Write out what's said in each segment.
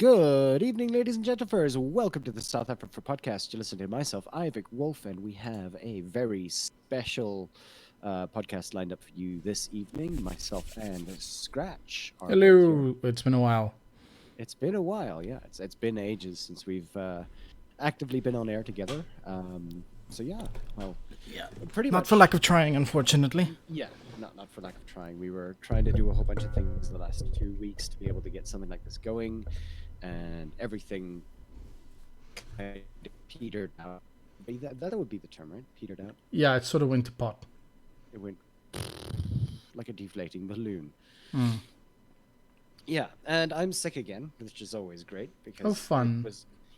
Good evening, ladies and gentlemen. Welcome to the South-afrifur podcast. You listen to myself, Ivik Wolf, and we have a very special podcast lined up for you this evening. Myself and Scratch are both here. Hello, it's been a while. It's been a while, yeah. It's been ages since we've actively been on air together. So yeah, well, pretty Not much. for lack of trying, unfortunately. Yeah, not for lack of trying. We were trying to do a whole bunch of things the last 2 weeks to be able to get something like this going, and everything kind of petered out. That would be the term, right? Petered out. Yeah, it sort of went to pot. It went like a deflating balloon. Mm. Yeah, and I'm sick again, which is always great because Oh, fun.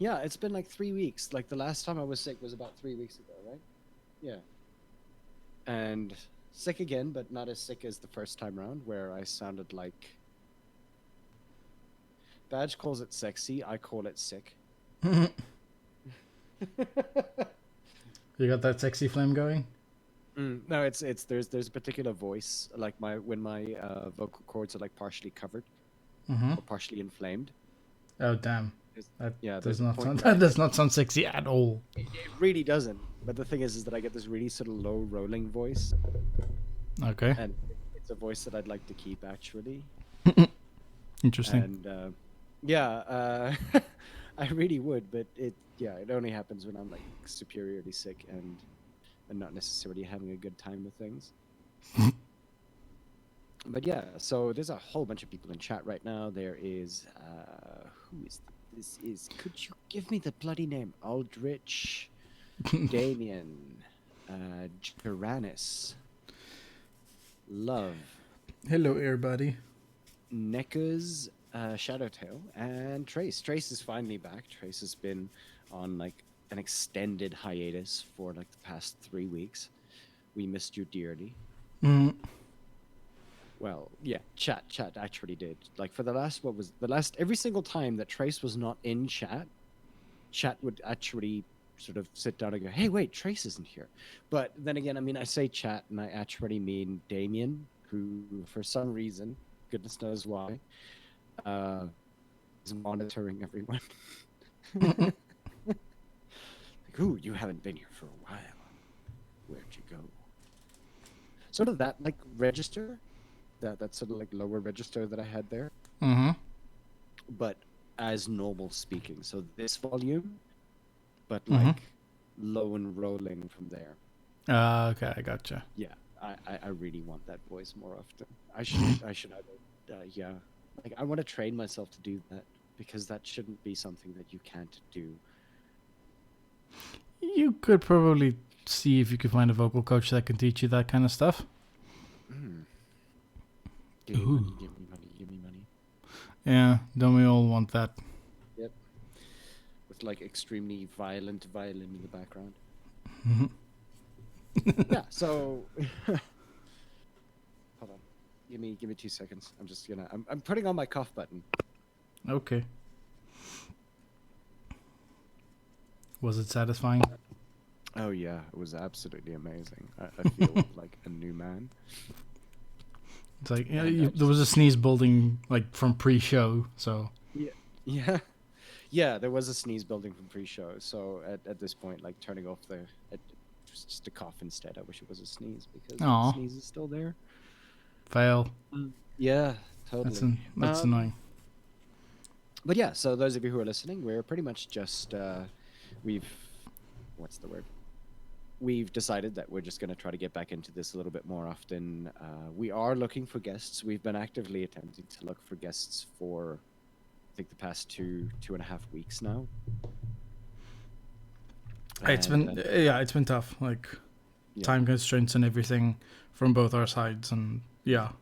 it's been like 3 weeks. Like the last time I was sick was about 3 weeks ago, right? Yeah. And sick again, but not as sick as the first time round, where I sounded like... Badge calls it sexy, I call it sick. You got that sexy flame going? No, it's there's a particular voice, like when my vocal cords are like partially covered Mm-hmm. or partially inflamed. Oh, damn. That There's a point that does not sound sexy at all. It really doesn't. But the thing is that I get this really sort of low rolling voice, Okay. and it's a voice that I'd like to keep actually. Interesting. And I really would, but it only happens when I'm like superiorly sick and not necessarily having a good time with things. But yeah, so there's a whole bunch of people in chat right now. There is who is this? Is could you give me the bloody name? Aldrich, Damien, Tyrannus, Love, Hello, everybody. Neckers, Shadowtail, and Trace. Trace is finally back. Trace has been on like an extended hiatus for like the past 3 weeks. We missed you dearly. Mm. Well, yeah, chat actually did. Like for the last every single time that Trace was not in chat would actually sort of sit down and go, "Hey, wait, Trace isn't here." But then again, I mean, I say chat and I actually mean Damien, who for some reason, goodness knows why, is monitoring everyone. Like, ooh, you haven't been here for a while. Where'd you go? Sort of that like register. That sort of like lower register that I had there, Mm-hmm. but as normal speaking. So this volume, but Mhm. like low and rolling from there. Okay, I gotcha. Yeah, I really want that voice more often. I should either, like I want to train myself to do that because that shouldn't be something that you can't do. You could probably see if you could find a vocal coach that can teach you that kind of stuff. Give me money, give me money. Yeah, don't we all want that? Yep. With like extremely violent violin in the background. Mm-hmm. Yeah, so hold on. Give me 2 seconds. I'm putting on my cough button. Okay. Was it satisfying? Oh yeah, it was absolutely amazing. I feel like a new man. It's like And there was a sneeze building like from pre-show, so Yeah, there was a sneeze building from pre-show. So at this point, like turning off it was just a cough instead. I wish it was a sneeze because Aw. the sneeze is still there. fail. Yeah, totally. That's annoying. But yeah, so those of you who are listening, we're pretty much just we've decided that we're just going to try to get back into this a little bit more often. We are looking for guests. We've been actively attempting to look for guests for, I think, the past 2.5 weeks now. It's been tough. Like Yeah. time constraints and everything from both our sides, and yeah.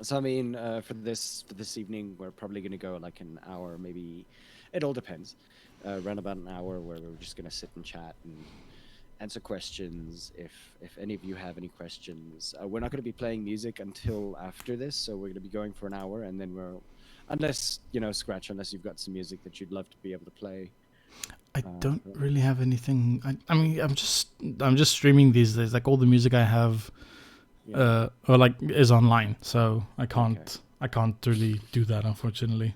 So I mean, for this evening, we're probably going to go like an hour, maybe. It all depends. Around about an hour, where we're just going to sit and chat and answer questions. If any of you have any questions, we're not going to be playing music until after this, so we're going to be going for an hour, and then unless Scratch, unless you've got some music that you'd love to be able to play. I don't really have anything. I mean, I'm just streaming these days. Like all the music I have, Yeah. or like is online, so I can't really do that, unfortunately.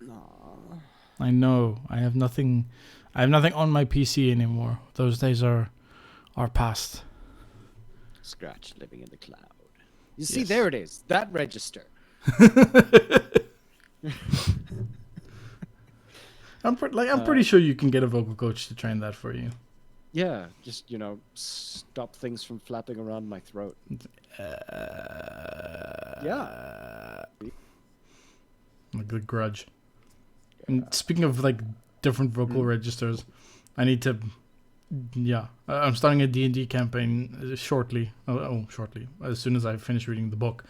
Aw. I know. I have nothing. I have nothing on my PC anymore. Those days are past. Scratch living in the cloud. You see, Yes. there it is. That register. I'm pretty sure you can get a vocal coach to train that for you. Yeah, just stop things from flapping around my throat. Yeah. Like the Grudge. And speaking of like different vocal registers, I need to. Yeah, I'm starting a D&D campaign shortly. Shortly, as soon as I finish reading the book,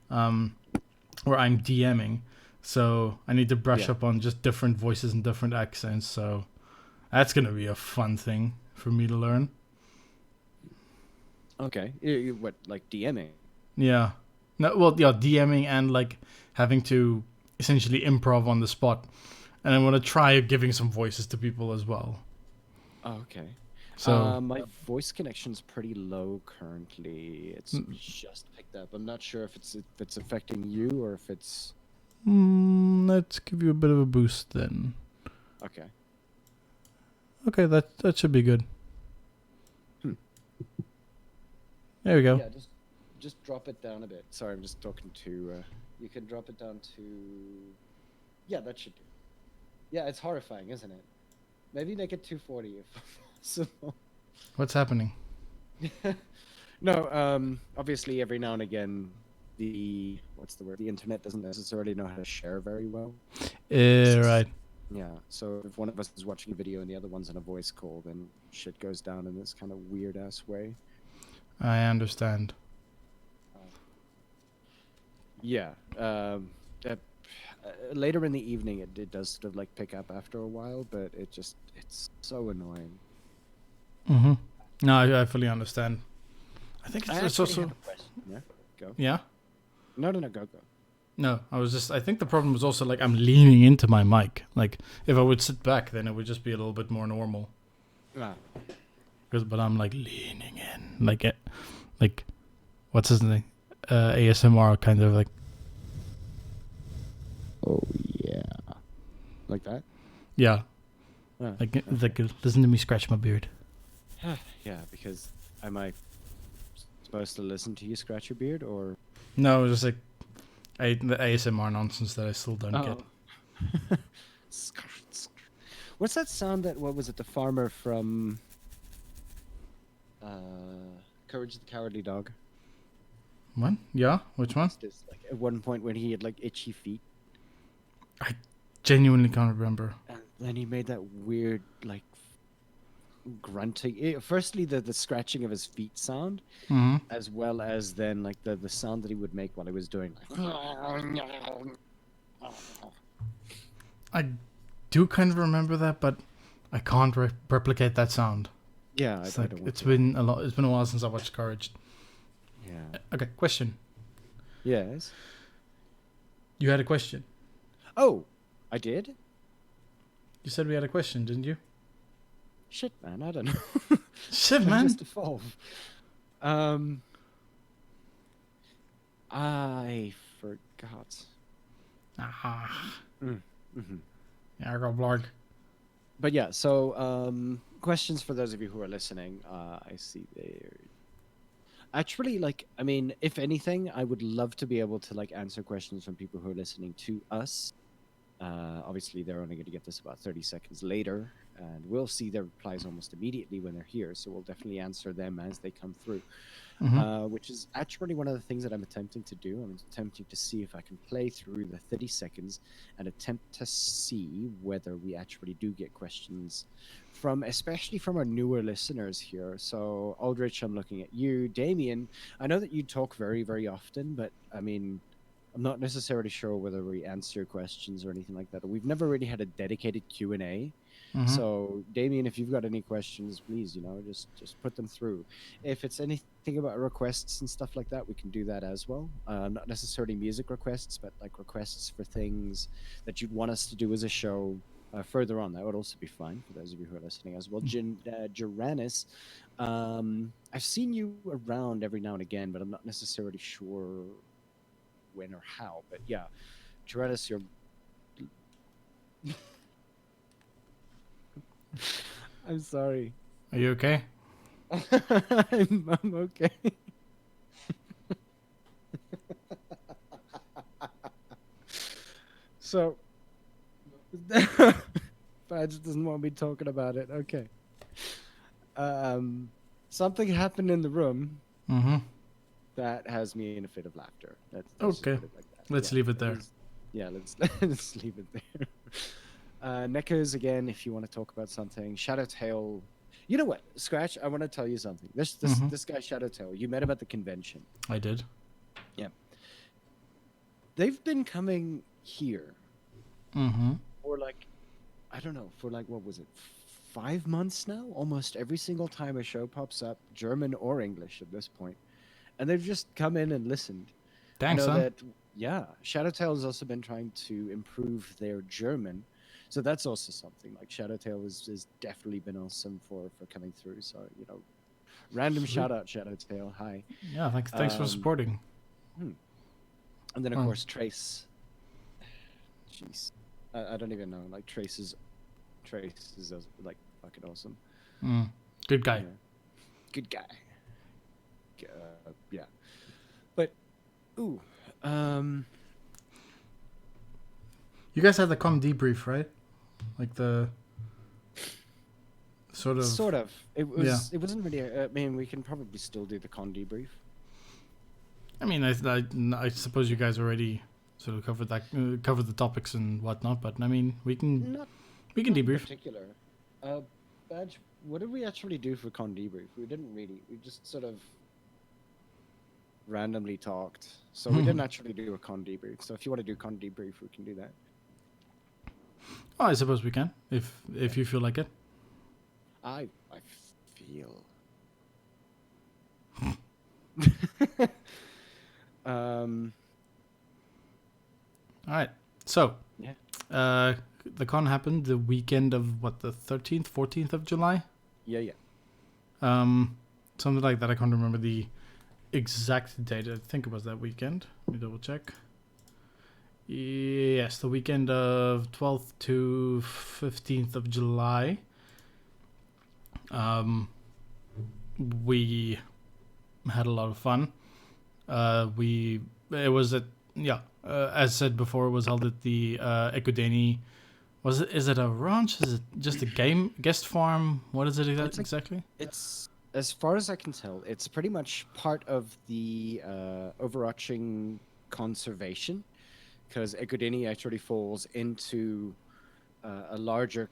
where I'm DMing. So I need to brush up on just different voices and different accents. So that's gonna be a fun thing for me to learn. Okay. What, like DMing? Yeah. No, well, yeah, DMing and like having to essentially improv on the spot, and I want to try giving some voices to people as well. Oh, okay. So My voice connection's pretty low currently. It's just picked up. I'm not sure if it's affecting you or if it's let's give you a bit of a boost then. okay. Okay, that should be good. Hmm. There we go. Yeah, just drop it down a bit. Sorry, I'm just talking to. You can drop it down to. Yeah, that should do. Yeah, it's horrifying, isn't it? Maybe make it 240 if possible. What's happening? No, obviously every now and again the what's the word? The internet doesn't necessarily know how to share very well. Right. Yeah, so if one of us is watching a video and the other one's on a voice call, then shit goes down in this kind of weird ass way. I understand. Yeah. Later in the evening, it does sort of like pick up after a while, but it's so annoying. Mm-hmm. No, I fully understand. I think I it's actually also have a question. Yeah, go. yeah. No, go. No, I think the problem was also like I'm leaning into my mic. Like if I would sit back, then it would just be a little bit more normal. Ah. But I'm like leaning in, like what's his name? ASMR kind of like. Oh yeah. Like that? Yeah. Ah, Like okay. like listen to me scratch my beard. Yeah, because am I supposed to listen to you scratch your beard or? No, it was just like the ASMR nonsense that I still don't get. What's that sound that, what was it, the farmer from Courage the Cowardly Dog? What? Yeah, which one? This, like at one point when he had like itchy feet. I genuinely can't remember. And then he made that weird like grunting. Firstly, the scratching of his feet sound, Mm-hmm. as well as then like the sound that he would make while he was doing like. I do kind of remember that, but I can't replicate that sound. Yeah, It's I like don't want it's to. been a lot. It's been a while since I watched Courage. Yeah. Okay, question. Yes. You had a question. Oh, I did? You said we had a question, didn't you? Shit, man, I don't know. Shit, I man. just evolve. I forgot. Ah, Mm-hmm. yeah, I got blog. But yeah, so questions for those of you who are listening. I see there. Actually, like, I mean, if anything, I would love to be able to like answer questions from people who are listening to us. Obviously, they're only going to get this about 30 seconds later, and we'll see their replies almost immediately when they're here. So we'll definitely answer them as they come through, which is actually one of the things that I'm attempting to do. I'm attempting to see if I can play through the 30 seconds and attempt to see whether we actually do get questions from, especially from our newer listeners here. So, Aldrich, I'm looking at you. Damien, I know that you talk very, very often, but I mean, I'm not necessarily sure whether we answer questions or anything like that. We've never really had a dedicated Q&A. So, Damien, if you've got any questions, please, just put them through. If it's anything about requests and stuff like that, we can do that as well. Not necessarily music requests, but like requests for things that you'd want us to do as a show further on. That would also be fine for those of you who are listening as well. Jaranis, I've seen you around every now and again, but I'm not necessarily sure when or how. But yeah, Jaranis, you're I'm sorry. Are you okay? I'm okay. So, Badge doesn't want me talking about it. Okay. Um, Something happened in the room Mm-hmm. that has me in a fit of laughter. Let's just Okay. put it like that. Let's leave it there. Yeah, let's let's leave it there. Neckers again, if you want to talk about something. Shadowtail. You know what, Scratch? I want to tell you something. Mm-hmm. This guy Shadowtail. You met him at the convention. I did. Yeah, they've been coming here Mm-hmm. for like, I don't know, for like, what was it, 5 months now? Almost every single time a show pops up, German or English at this point, and they've just come in and listened. I Thanks, know son. that, yeah, Shadowtail has also been trying to improve their German. So that's also something. Like Shadowtail has definitely been awesome for coming through. So, random Sweet. shout out, Shadowtail. Hi. Yeah, thanks for Um, supporting. hmm. And then, of Oh. course, Trace. Jeez. I don't even know. Like, Trace is like fucking awesome. Mm. Good guy. Yeah. Good guy. Yeah. But, ooh. You guys had the com debrief, right? Like the sort of. Sort of. It was. Yeah. It wasn't really. I mean, we can probably still do the con debrief. I mean, I suppose you guys already sort of covered that, covered the topics and whatnot. But I mean, we can Not we can in debrief. particular. Badge. What did we actually do for con debrief? We didn't really. We just sort of randomly talked. So we didn't actually do a con debrief. So if you want to do con debrief, we can do that. Oh, I suppose we can if you feel like it. I feel. um. All right. So, Yeah. the con happened the weekend of what, the 13th, 14th of July. Yeah. Something like that. I can't remember the exact date. I think it was that weekend. Let me double check. Yes, the weekend of 12th to 15th of July. We had a lot of fun. It was at, yeah, as said before, it was held at the Ekudeni. Is it a ranch? Is it just a guest farm? What is it exactly? It's, as far as I can tell, it's pretty much part of the overarching conservation, because Ekudeni actually falls into a larger,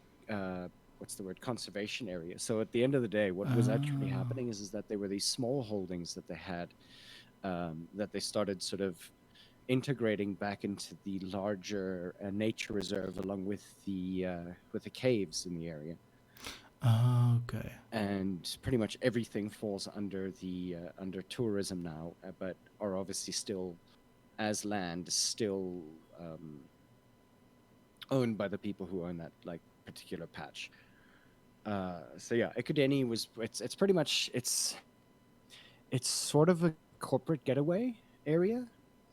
what's the word, conservation area. So at the end of the day, what was actually happening is that there were these small holdings that they had, that they started sort of integrating back into the larger nature reserve, along with the caves in the area. Okay. And pretty much everything falls under the under tourism now, but are obviously still, as land, still owned by the people who own that like particular patch. So yeah, Ekudeni was, it's pretty much, it's sort of a corporate getaway area.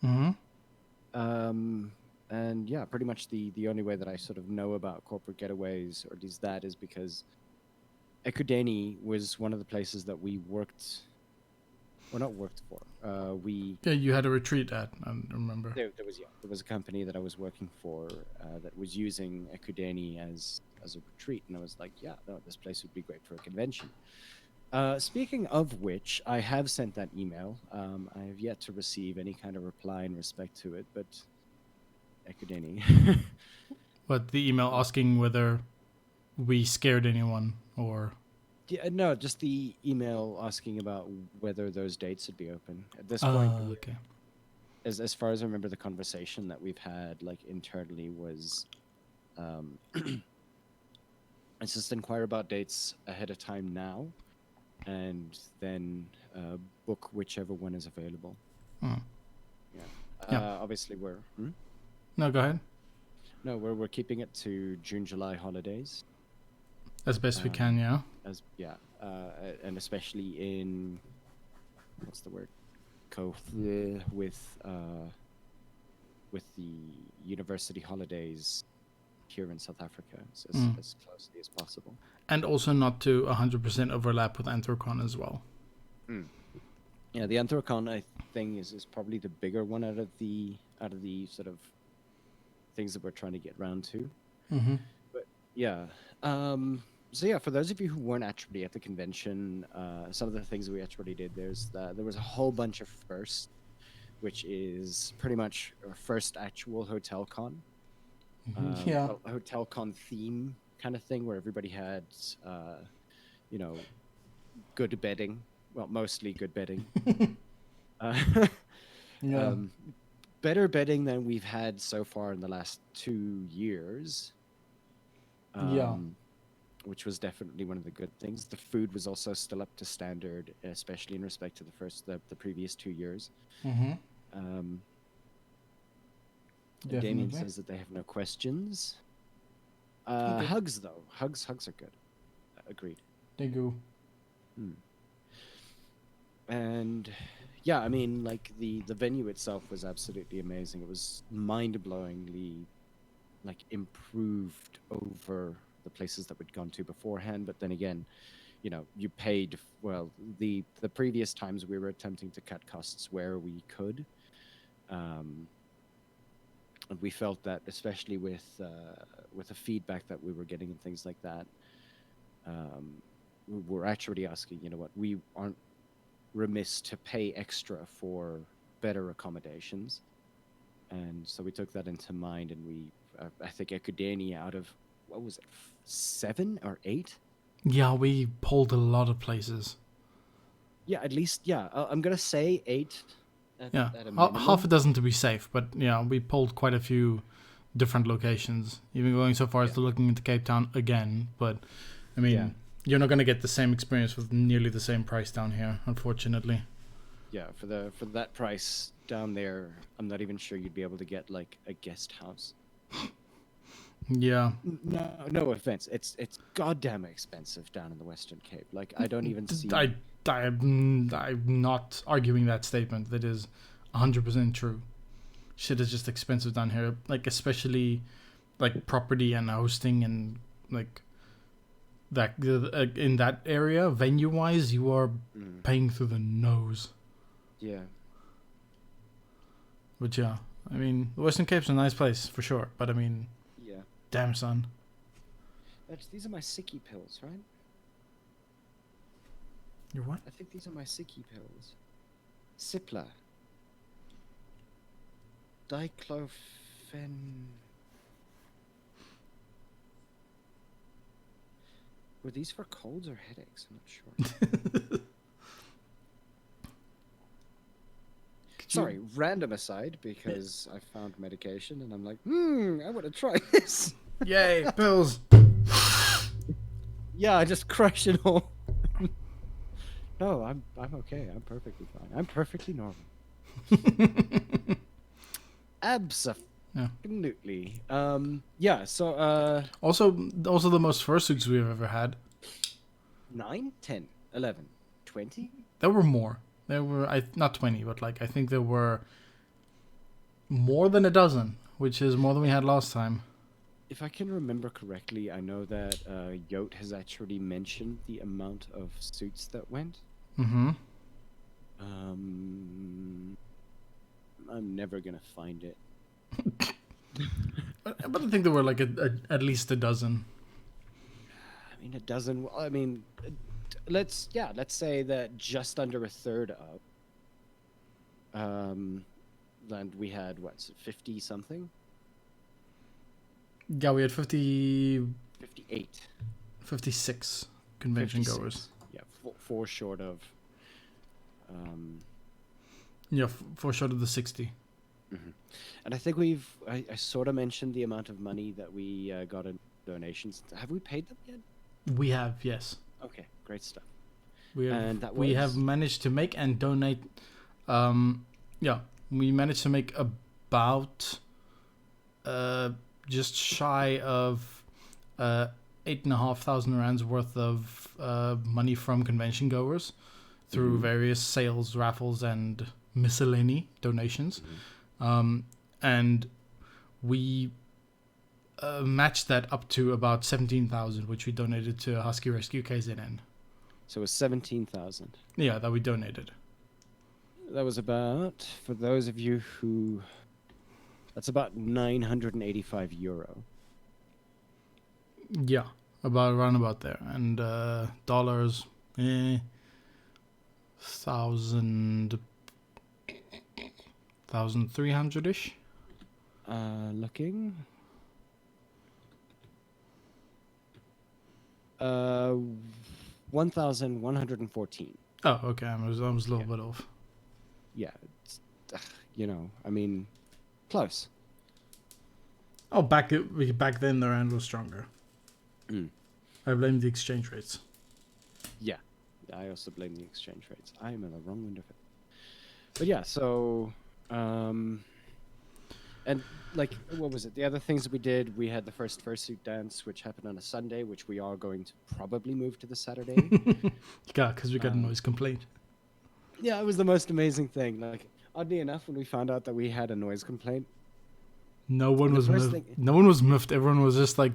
Mm-hmm. And yeah, pretty much the only way that I sort of know about corporate getaways, or at least that, is because Ekudeni was one of the places that we worked, or not worked for. Yeah, you had a retreat at, I remember. There was a company that I was working for that was using Ekudeni as a retreat, and I was like, yeah, no, this place would be great for a convention. Speaking of which, I have sent that email. I have yet to receive any kind of reply in respect to it, but Ekudeni. But the email asking whether we scared anyone or. Yeah, no, just the email asking about whether those dates would be open. At this point, Okay. as far as I remember, the conversation that we've had like internally was, let's just inquire about dates ahead of time now, and then book whichever one is available. Mm. Yeah. Obviously, we're No, go ahead. no, we're keeping it to June, July holidays. As best we can, yeah. And especially in, what's the word, with the university holidays here in South Africa as closely as possible. And also not to 100% overlap with Anthrocon as well. Yeah, the Anthrocon thing is probably the bigger one out of the sort of things that we're trying to get around to. But yeah, so yeah, for those of you who weren't actually at the convention, some of the things that we actually did, there was a whole bunch of firsts, which is pretty much our first actual hotel con. Yeah. A hotel con theme kind of thing where everybody had, good bedding. Well, mostly good bedding. Yeah. Better bedding than we've had so far in the last 2 years. Yeah. Which was definitely one of the good things. The food was also still up to standard, especially in respect to the previous 2 years. Damien says that they have no questions. Okay. Hugs though, hugs are good. Agreed. They go. And yeah, I mean, like the venue itself was absolutely amazing. It was mind-blowingly like improved over the places that we'd gone to beforehand. But then again, you paid well. The previous times we were attempting to cut costs where we could, and we felt that especially with the feedback that we were getting and things like that, we were actually asking, we aren't remiss to pay extra for better accommodations, and so we took that into mind, and we I think Ekudeni out of what was it, 7 or 8? Yeah, we pulled a lot of places. Yeah, at least I'm gonna say 8. At a half a dozen to be safe, but yeah, we pulled quite a few different locations, even going so far as to looking into Cape Town again. But I mean, you're not going to get the same experience with nearly the same price down here, unfortunately. Yeah, for that price down there, I'm not even sure you'd be able to get like a guest house. Yeah. No offense. It's goddamn expensive down in the Western Cape. Like, I don't even see. I'm not arguing that statement. That is 100% true. Shit is just expensive down here. Like, especially like property and hosting and like that in that area, venue wise, you are paying through the nose. Yeah. But yeah, I mean, the Western Cape's a nice place for sure. But I mean, damn son. These are my sicky pills, right? Your what? I think these are my sicky pills. Cipla. Diclofenac. Were these for colds or headaches? I'm not sure. Sorry, random aside, because I found medication and I'm like, I want to try this. Yay, pills. Yeah, I just crush it all. No, I'm okay. I'm perfectly fine. I'm perfectly normal. Absolutely. Yeah. So. Also the most fursuits we've ever had. 9, 10, 11, 20. There were more. There were not 20, but like I think there were more than a dozen, which is more than we had last time. If I can remember correctly, I know that Yote has actually mentioned the amount of suits that went. Mm-hmm. I'm never gonna find it. But I think there were like at least a dozen. I mean, a dozen. I mean, let's say that just under a third of. And we had 50 something. Yeah, we had 58, 56 convention 56. goers. Yeah, four short of. Yeah, four short of the 60. Mm-hmm. And I think I sort of mentioned the amount of money that we got in donations. Have we paid them yet? We have, yes. Okay, great stuff. We have managed to make and donate. We managed to make about just shy of 8,500 rands worth of money from convention goers through various sales, raffles, and miscellany donations. And we matched that up to about 17,000, which we donated to Husky Rescue KZN. So it was 17,000. Yeah, that we donated. That was about, for those of you who, that's about €985. Yeah, around about there. And dollars, 1,300-ish. Looking. 1,114. Oh, okay. I was a little bit off. Yeah, it's, I mean, close. Oh, back then the rand was stronger. Mm. I blame the exchange rates. Yeah, I also blame the exchange rates. I am in the wrong end of it. But yeah, so, and like, what was it? The other things that we did, we had the first fursuit dance, which happened on a Sunday, which we are going to probably move to the Saturday. Yeah, because we got a noise complaint. Yeah, it was the most amazing thing. Like, oddly enough, when we found out that we had a noise complaint, no one was miffed. No one was miffed. Everyone was just like,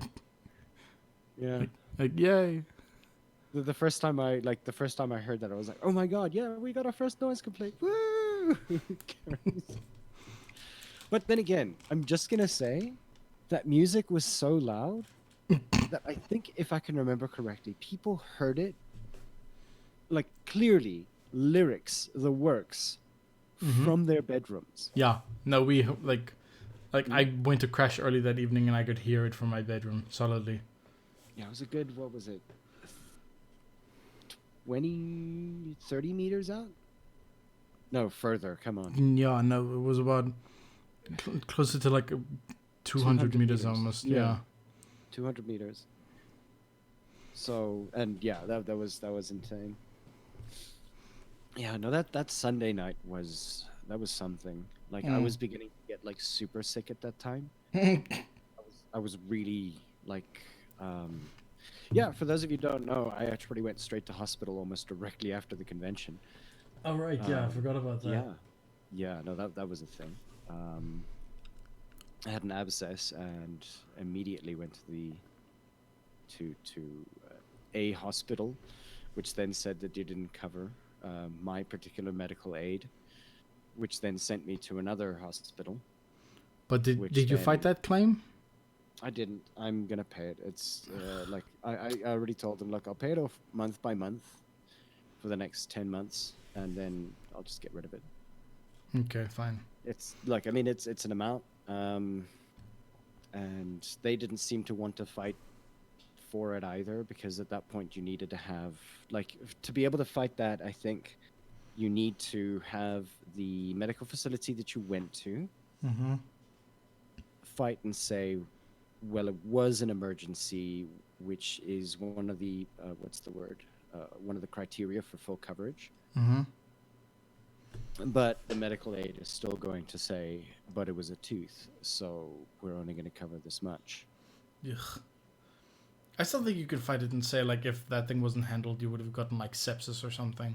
yeah, like yay. The first time I heard that, I was like, oh my god, yeah, we got our first noise complaint. Woo! But then again, I'm just gonna say that music was so loud that I think, if I can remember correctly, people heard it like clearly, lyrics, the works, from their bedrooms. Yeah. No, we like I went to crash early that evening and I could hear it from my bedroom solidly. Yeah, it was a good, what was it, 20, 30 meters out? No, further, come on. Yeah, no, it was about closer to like 200 meters almost. Yeah. 200 meters. So, and yeah, that was insane. Yeah, no, that Sunday night was something. Like, I was beginning to get like super sick at that time. I was really like, yeah, for those of you who don't know, I actually went straight to hospital almost directly after the convention. Oh right, yeah, I forgot about that. Yeah, no, that was a thing. I had an abscess and immediately went to a hospital, which then said that they didn't cover my particular medical aid, which then sent me to another hospital. But did you fight that claim? I didn't. I'm gonna pay it. It's like I already told them, look, I'll pay it off month by month for the next 10 months, and then I'll just get rid of it. Okay, fine. It's like, I mean, it's an amount, and they didn't seem to want to fight for it either, because at that point you needed to have, like, to be able to fight that, I think you need to have the medical facility that you went to fight and say, well, it was an emergency, which is one of the one of the criteria for full coverage. But the medical aid is still going to say, but it was a tooth, so we're only going to cover this much. Ugh. I still think you could fight it and say, like, if that thing wasn't handled, you would have gotten like sepsis or something.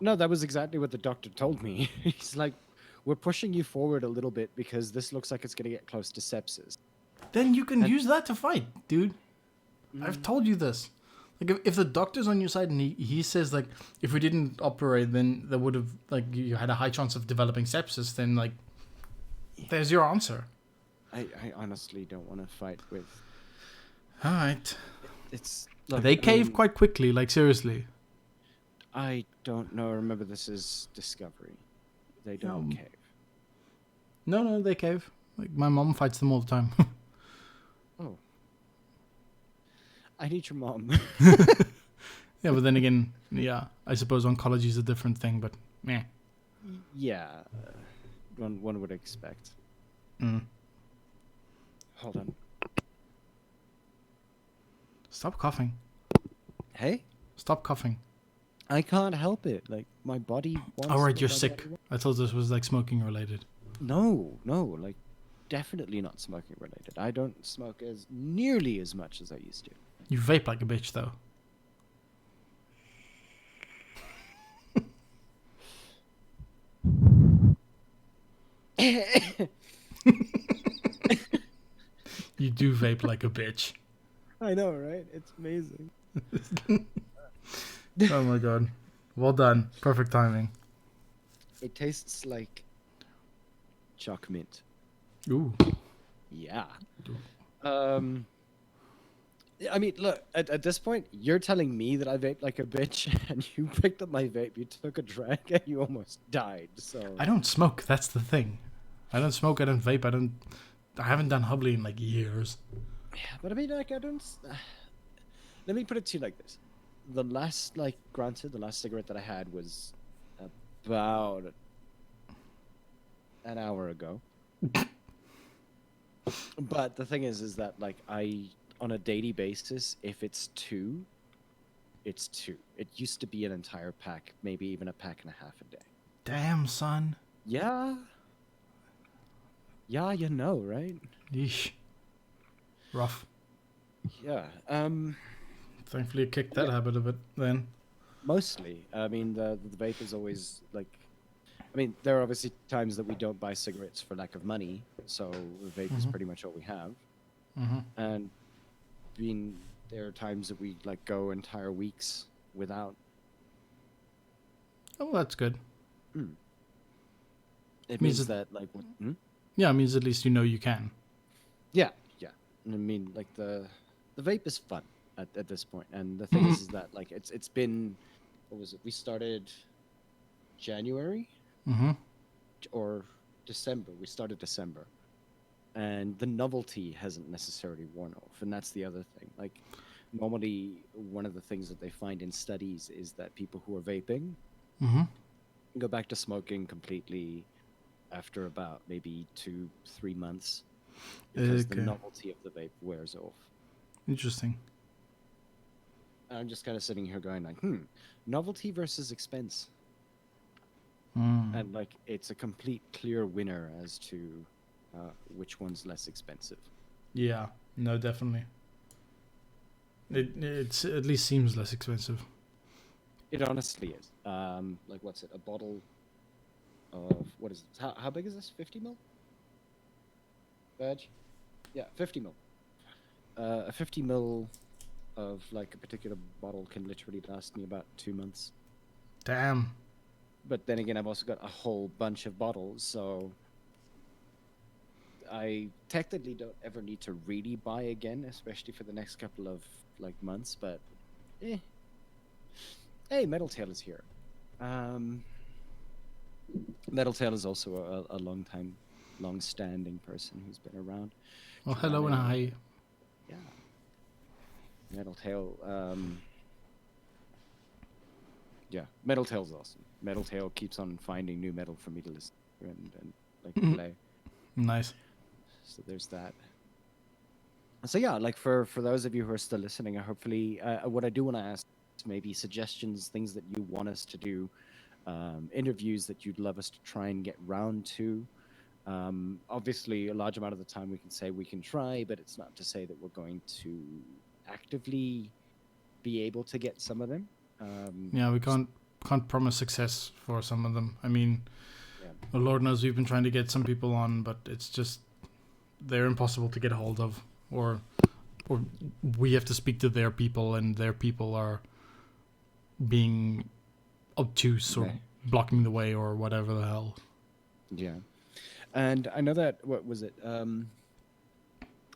No, that was exactly what the doctor told me. He's like, we're pushing you forward a little bit because this looks like it's going to get close to sepsis. Then you can use that to fight, dude. I've told you this. Like, if the doctor's on your side and he says, like, if we didn't operate, then there would have, like, you had a high chance of developing sepsis, then, like, there's your answer. I honestly don't want to fight with... All right. It's... Look, they cave quite quickly, like, seriously. I don't know. Remember, this is Discovery. They don't cave. No, they cave. Like, my mom fights them all the time. Oh. I need your mom. Yeah, but then again, yeah, I suppose oncology is a different thing, but meh. Yeah, one would expect. Hold on. Stop coughing. Hey? Stop coughing. I can't help it. Like, my body wants... All right, you're sick. I thought this was, like, smoking related. No, like, definitely not smoking related. I don't smoke as nearly as much as I used to. You vape like a bitch, though. You do vape like a bitch. I know, right? It's amazing. Oh my god. Well done. Perfect timing. It tastes like chalk mint. Ooh. Yeah. Um. I mean, look, at this point, you're telling me that I vape like a bitch, and you picked up my vape, you took a drag, and you almost died, so... I don't smoke. That's the thing. I don't smoke. I don't vape. I haven't done hubbly in like years. Yeah, but I mean, like, I don't... Let me put it to you like this. The last, like, granted, the last cigarette that I had was about an hour ago. But the thing is that, like, on a daily basis, if it's two, it's two. It used to be an entire pack, maybe even a pack and a half a day. Damn, son. Yeah. Yeah, you know, right? Yeesh. Rough. Yeah. Thankfully, you kicked that Yeah. habit of it then. Mostly. I mean, the vape is always like. I mean, there are obviously times that we don't buy cigarettes for lack of money, so the vape is pretty much all we have. Mm-hmm. And there are times that we like go entire weeks without. Oh, that's good. It Means means that- that like. Yeah, it means at least you know you can. Yeah, yeah. I mean, like the vape is fun at this point, and the thing is that like it's been, what was it? We started January Mm-hmm. or December. We started December, and the novelty hasn't necessarily worn off, and that's the other thing. Like normally, one of the things that they find in studies is that people who are vaping Mm-hmm. go back to smoking completely after about maybe 2-3 months because the Okay. novelty of the vape wears off. Interesting. I'm just kind of sitting here going like, novelty versus expense. Mm. And like, it's a complete clear winner as to which one's less expensive. Yeah. No, definitely. It's at least seems less expensive. It honestly is. Like, what's it? A bottle of, what is it? How big is this? 50 mil? Badge? Yeah, 50 mil. A 50 mil of like a particular bottle can literally last me about 2 months. Damn. But then again, I've also got a whole bunch of bottles, so I technically don't ever need to really buy again, especially for the next couple of like months. But, hey, Metal Tail is here. Metal Tail is also a long-standing person who's been around. Well, hello and hi. Yeah, Metal Tail. Yeah, Metal Tail's awesome. Metal Tail keeps on finding new metal for me to listen to and like play. Nice. So there's that. So yeah, like for those of you who are still listening, hopefully, what I do want to ask is maybe suggestions, things that you want us to do, interviews that you'd love us to try and get round to. Obviously, a large amount of the time we can say we can try, but it's not to say that we're going to actively be able to get some of them. Yeah, we can't promise success for some of them. I mean, well, Lord knows we've been trying to get some people on, but it's just they're impossible to get a hold of, or we have to speak to their people, and their people are being obtuse or blocking the way or whatever the hell. Yeah, and I know that what was it?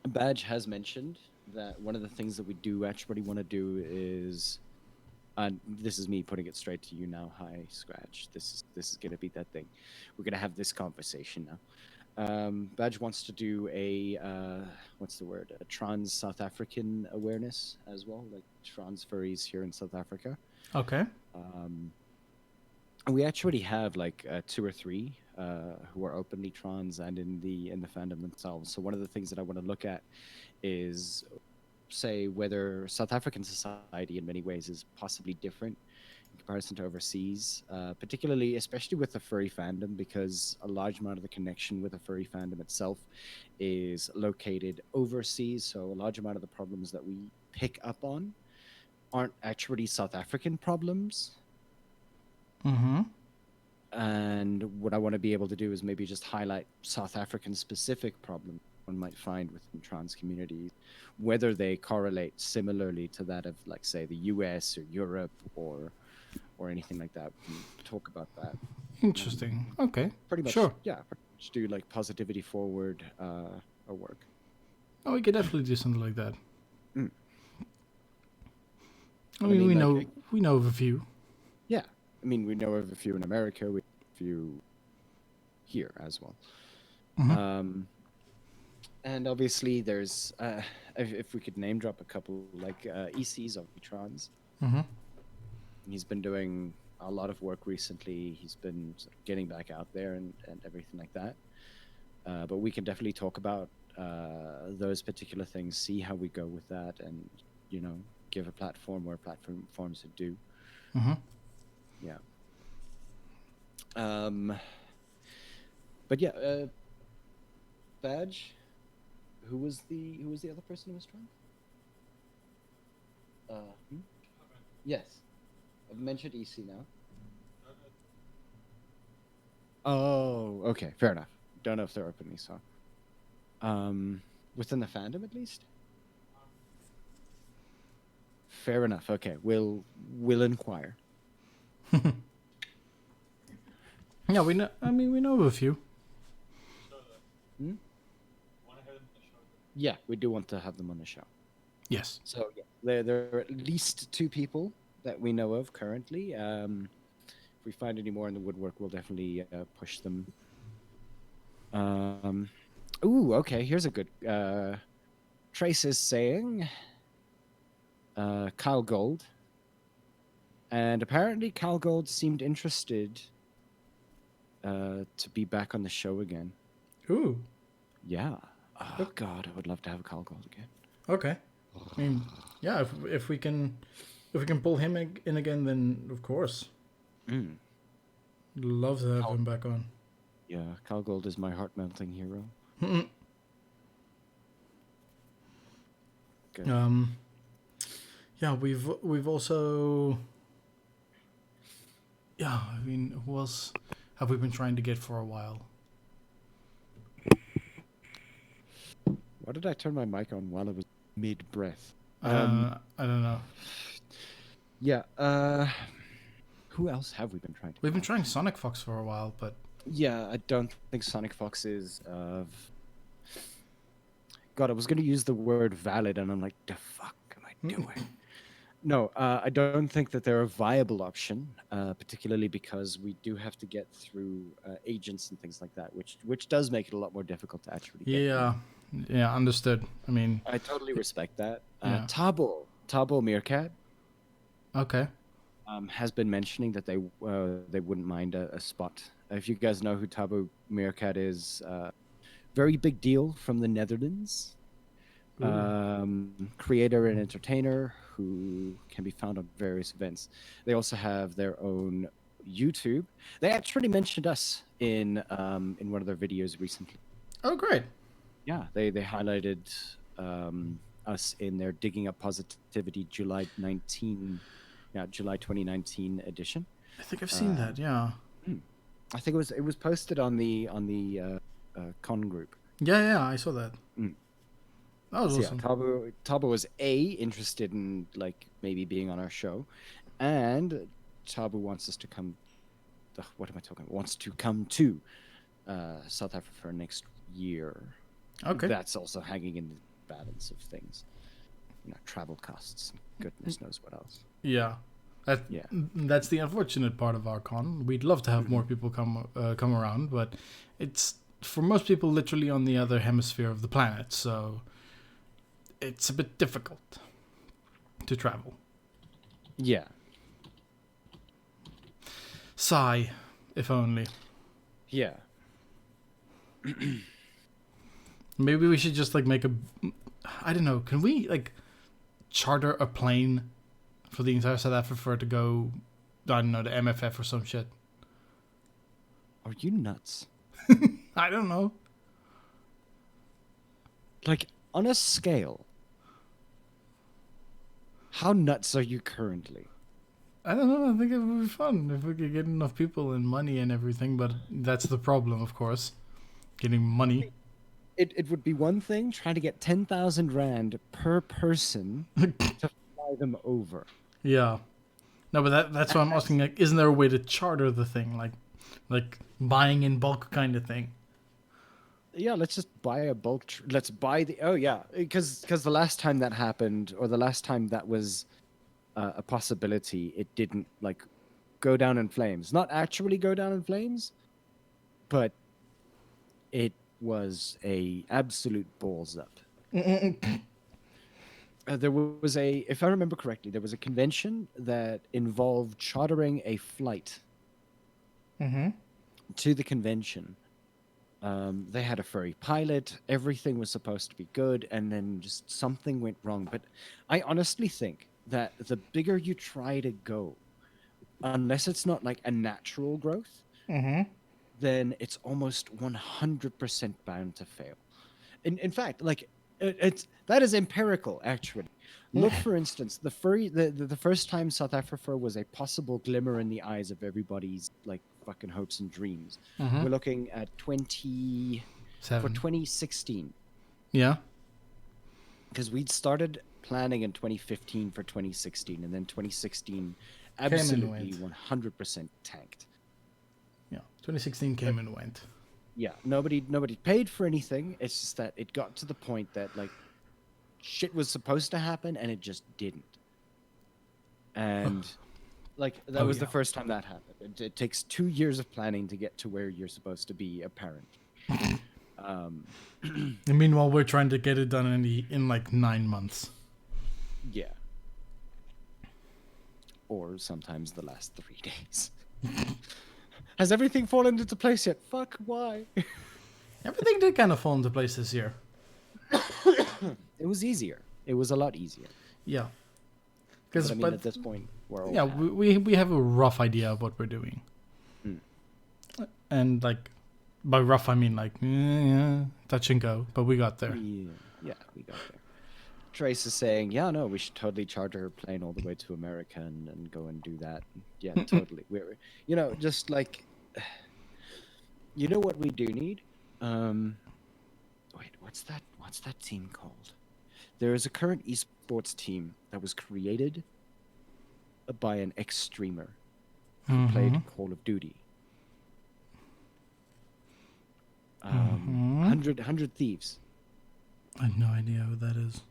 Badge has mentioned that one of the things that we do actually want to do is, and this is me putting it straight to you now. Hi, Scratch. This is gonna be that thing. We're gonna have this conversation now. Badge wants to do a what's the word? A trans South African awareness as well, like trans furries here in South Africa. Okay. We actually have like 2 or 3 who are openly trans and in the fandom themselves. So one of the things that I want to look at is say whether South African society in many ways is possibly different in comparison to overseas, particularly, especially with the furry fandom, because a large amount of the connection with the furry fandom itself is located overseas. So a large amount of the problems that we pick up on aren't actually South African problems. Mm-hmm. And what I want to be able to do is maybe just highlight South African specific problems one might find within trans communities, whether they correlate similarly to that of, like, say, the US or Europe or anything like that. We can talk about that. Interesting. Okay. Pretty much, Sure. yeah. Pretty much do like positivity forward work. Oh, we could definitely do something like that. Mm. I mean, we like, know of a few. Yeah, I mean, we know of a few in America. We have a few here as well. Mhm. And obviously, there's if we could name drop a couple, like EC's of Trans. Mhm. He's been doing a lot of work recently. He's been sort of getting back out there and everything like that. But we can definitely talk about those particular things, see how we go with that, and give a platform where platforms are due. Mhm. Yeah. But yeah, Badge. Who was the other person who was trying? Yes, I've mentioned EC now. Oh, okay, fair enough. Don't know if they're openly so. Within the fandom at least. Fair enough. Okay, we'll inquire. Yeah, we know. I mean, we know of a few. Hmm? Yeah, we do want to have them on the show. Yes. So yeah, there are at least 2 people that we know of currently. If we find any more in the woodwork, we'll definitely push them. Ooh, okay. Here's a good. Trace is saying Kyle Gold, and apparently Kyle Gold seemed interested to be back on the show again. Ooh. Yeah. Oh God, I would love to have Kyle Gold again. Okay. I mean, yeah. If we can pull him in again, then of course. Love to have him back on. Yeah, Kyle Gold is my heart melting hero. Good. Yeah, we've also. Yeah, I mean, who else have we been trying to get for a while? Why did I turn my mic on while it was mid-breath? I don't know. Yeah. Who else have we been trying to? We've been trying Sonic Fox for a while, but yeah, I don't think Sonic Fox is of. God, I was going to use the word valid, and I'm like, the fuck am I doing? No, I don't think that they're a viable option, particularly because we do have to get through agents and things like that, which does make it a lot more difficult to actually get. Yeah, understood. I mean, I totally respect that. Yeah. Tabo Meerkat. Okay. Has been mentioning that they wouldn't mind a spot. If you guys know who Tabo Meerkat is, very big deal from the Netherlands. Creator and entertainer who can be found on various events. They also have their own YouTube. They actually mentioned us in one of their videos recently. Oh, great. Yeah, they highlighted us in their Digging Up Positivity July 2019 edition. I think I've seen that. Yeah. I think it was posted on the con group. Yeah, I saw that. That was awesome. Yeah, Tabo was interested in like maybe being on our show, and Tabo wants us to come. What am I talking about? Wants to come to south-afrifur next year. Okay. That's also hanging in the balance of things. Travel costs. Goodness knows what else. Yeah. That's the unfortunate part of our con. We'd love to have more people come around, but it's for most people literally on the other hemisphere of the planet, so it's a bit difficult to travel. Yeah. Sigh, if only. Yeah. Maybe we should just like make a. I don't know. Can we like charter a plane for the entire south-afrifur to go? I don't know, the MFF or some shit. Are you nuts? I don't know. Like on a scale. How nuts are you currently? I don't know. I think it would be fun if we could get enough people and money and everything, but that's the problem, of course. Getting money. it would be one thing trying to get 10,000 rand per person to fly them over. Yeah. No, but that's what I'm asking. Like, isn't there a way to charter the thing, like buying in bulk kind of thing? Yeah, let's just buy a bulk. Let's buy the. Oh yeah, because the last time that happened, or the last time that was a possibility, it didn't like go down in flames. Not actually go down in flames, but it was a absolute balls up. There was a, if I remember correctly, there was a convention that involved chartering a flight to the convention. They had a furry pilot. Everything was supposed to be good, and then just something went wrong. But I honestly think that the bigger you try to go, unless it's not like a natural growth, then it's almost 100% bound to fail. In fact, like it's that is empirical actually. Look, for instance, the first time south-afrifur was a possible glimmer in the eyes of everybody's like fucking hopes and dreams. We're looking at 2016, Yeah. because we'd started planning in 2015 for 2016, and then 2016 and absolutely went. 100% tanked. Yeah. 2016 came and went. Yeah, nobody paid for anything. It's just that it got to the point that like shit was supposed to happen and it just didn't. And like that was the first time that happened. It takes 2 years of planning to get to where you're supposed to be, apparently. And meanwhile, we're trying to get it done in like 9 months. Yeah. Or sometimes the last 3 days. Has everything fallen into place yet? Fuck, why? Everything did kind of fall into place this year. It was easier. It was a lot easier. Yeah. But I mean, at this point, we're all we have a rough idea of what we're doing. And like, by rough I mean like touch and go, but we got there. Yeah, we got there. Trace is saying, yeah, no, we should totally charter her plane all the way to America and go and do that. Yeah, totally. We're, just like, you know what we do need? Wait, what's that team called? There is a current esports team that was created by an ex-streamer who played Call of Duty. 100 Thieves. I have no idea who that is.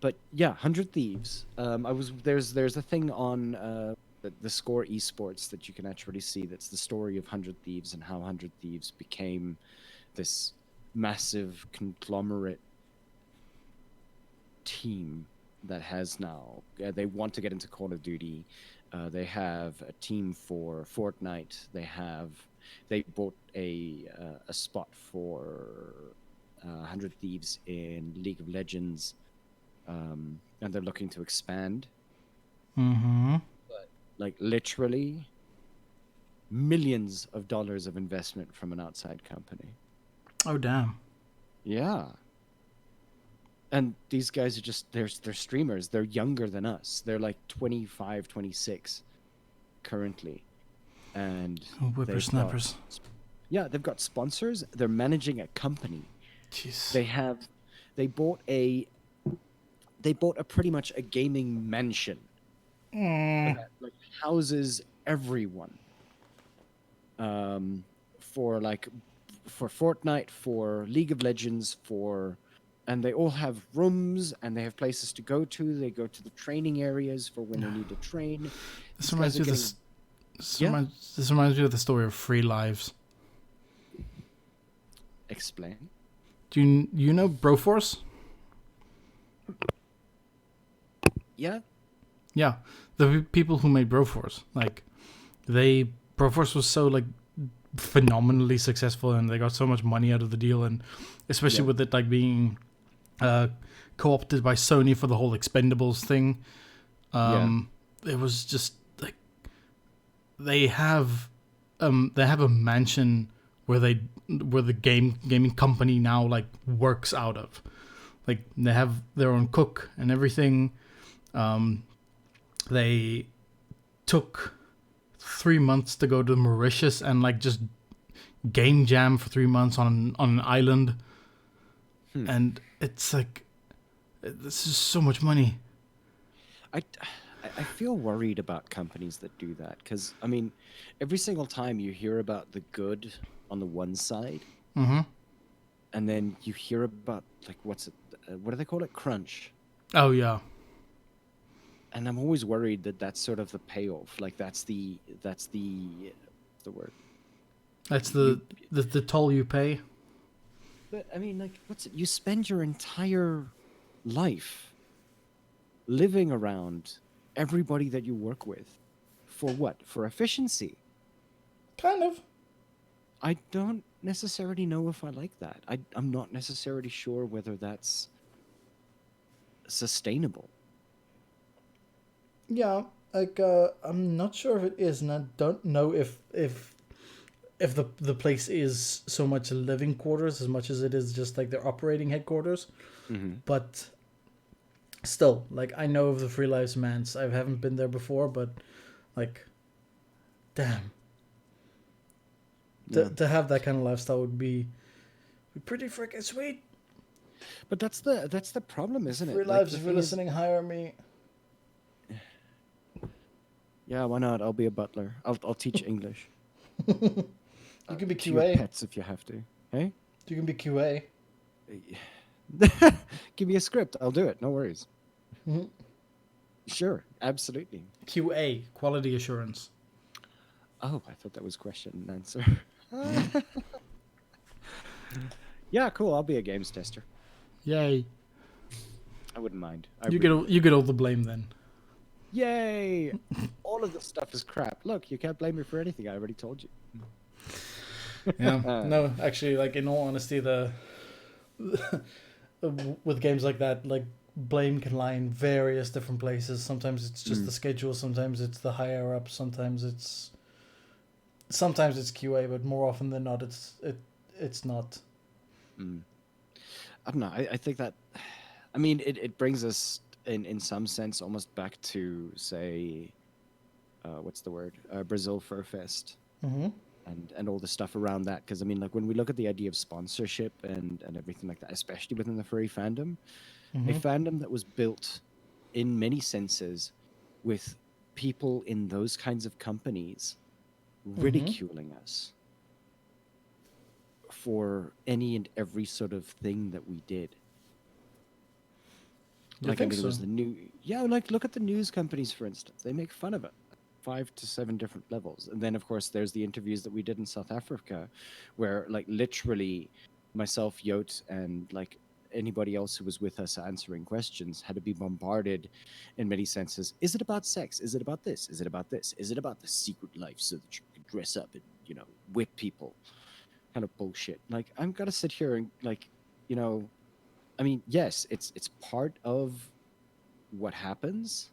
But yeah, 100 Thieves. There's a thing on the Score Esports that you can actually see. That's the story of 100 Thieves and how 100 Thieves became this massive conglomerate team that has now. They want to get into Call of Duty. They have a team for Fortnite. They bought a spot for 100 Thieves in League of Legends. And they're looking to expand. But like literally millions of dollars of investment from an outside company. Oh damn. Yeah. And these guys are just they're streamers. They're younger than us. They're like 25, 26 currently. And whippersnappers. They've got sponsors. They're managing a company. Jeez. They bought a pretty much a gaming mansion that like houses everyone. For Fortnite, for League of Legends, and they all have rooms and they have places to go to. They go to the training areas for when they need to train. This reminds me of the story of Free Lives. Explain. Do you know Broforce? Yeah. Yeah, the people who made Broforce, like, Broforce was so like phenomenally successful, and they got so much money out of the deal, and especially with it like being co-opted by Sony for the whole Expendables thing. It was just like they have a mansion where the gaming company now like works out of. Like they have their own cook and everything. They took 3 months to go to Mauritius and like just game jam for 3 months on an island. Hmm. and it's like this is so much money. I, I feel worried about companies that do that because, I mean, every single time you hear about the good on the one side, Mm-hmm. and then you hear about, like, what's it, what do they call it? Crunch. Oh yeah, And I'm always worried that that's sort of the payoff. Like, what's the word? that's You, the toll you pay. but I mean, like, what's it? You spend your entire life living around everybody that you work with for what? For efficiency. Kind of. I don't necessarily know if I like that. I'm not necessarily sure whether that's sustainable. Yeah, like I'm not sure if it is, and I don't know if the place is so much living quarters as much as it is just like their operating headquarters. Hmm. But still, like I know of the Free Lives Mans. I haven't been there before, but like, damn, Yeah, to have that kind of lifestyle would be pretty freaking sweet. but that's the problem, isn't Free it? Like Lives, the if you're thing is, listening, hire me. yeah, why not? I'll be a butler. I'll teach English You can be to your QA. pets if you have to. Hey, You can be QA. give me a script. I'll do it. No worries. Sure, absolutely. QA, quality assurance. Oh, I thought that was question and answer. Yeah, cool. I'll be a games tester. Yay! I wouldn't mind. I You really you wouldn't. get all the blame then. Yay! All of this stuff is crap. Look, you can't blame me for anything. I already told you. Yeah. No, actually, like in all honesty, the with games like that, like blame can lie in various different places. Sometimes it's just the Mm, schedule. Sometimes it's the higher up. Sometimes it's QA, but more often than not, it's not. mm. I don't know. I think that, I mean, it brings us in some sense almost back to say, what's the word? Brazil Fur Fest Mm-hmm. and all the stuff around that. Because I mean, like when we look at the idea of sponsorship and everything like that, especially within the furry fandom, a Mm-hmm. fandom that was built in many senses with people in those kinds of companies Mm-hmm. ridiculing us for any and every sort of thing that we did. You Like, I think mean, it so? was the new, yeah, like look at the news companies, for instance. They make fun of it. 5 to 7 different levels. And then, of course, there's the interviews that we did in South Africa, where, like, literally myself, Yote, and like anybody else who was with us answering questions had to be bombarded in many senses. Is it about sex? Is it about this? Is it about this? Is it about the secret life so that you can dress up and, whip people? Kind of bullshit. Like, I'm gonna sit here and, like, you know, I mean, yes, it's part of what happens,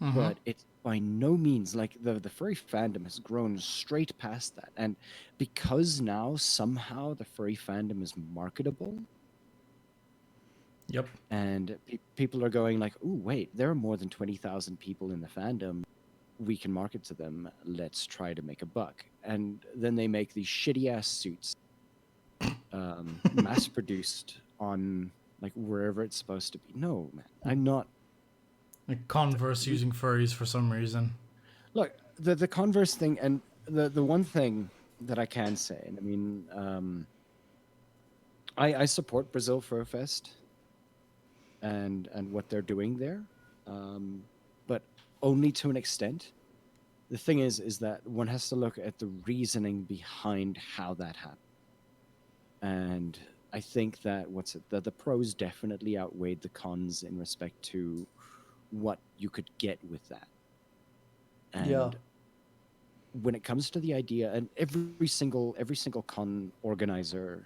Mm-hmm. but it's by no means like the furry fandom has grown straight past that. And because now somehow the furry fandom is marketable Yep. and people are going like, "Ooh, wait, there are more than 20,000 people in the fandom. We can market to them. Let's try to make a buck." And then they make these shitty ass suits, mass produced on like wherever it's supposed to be. No, man, I'm not. Like Converse We using furries for some reason. look the Converse thing, and the one thing that I can say, and I mean, I support Brazil Fur Fest and what they're doing there, um, but only to an extent. The thing is that one has to look at the reasoning behind how that happened, and I think that the pros definitely outweighed the cons in respect to what you could get with that. Yeah. And when it comes to the idea, and every single con organizer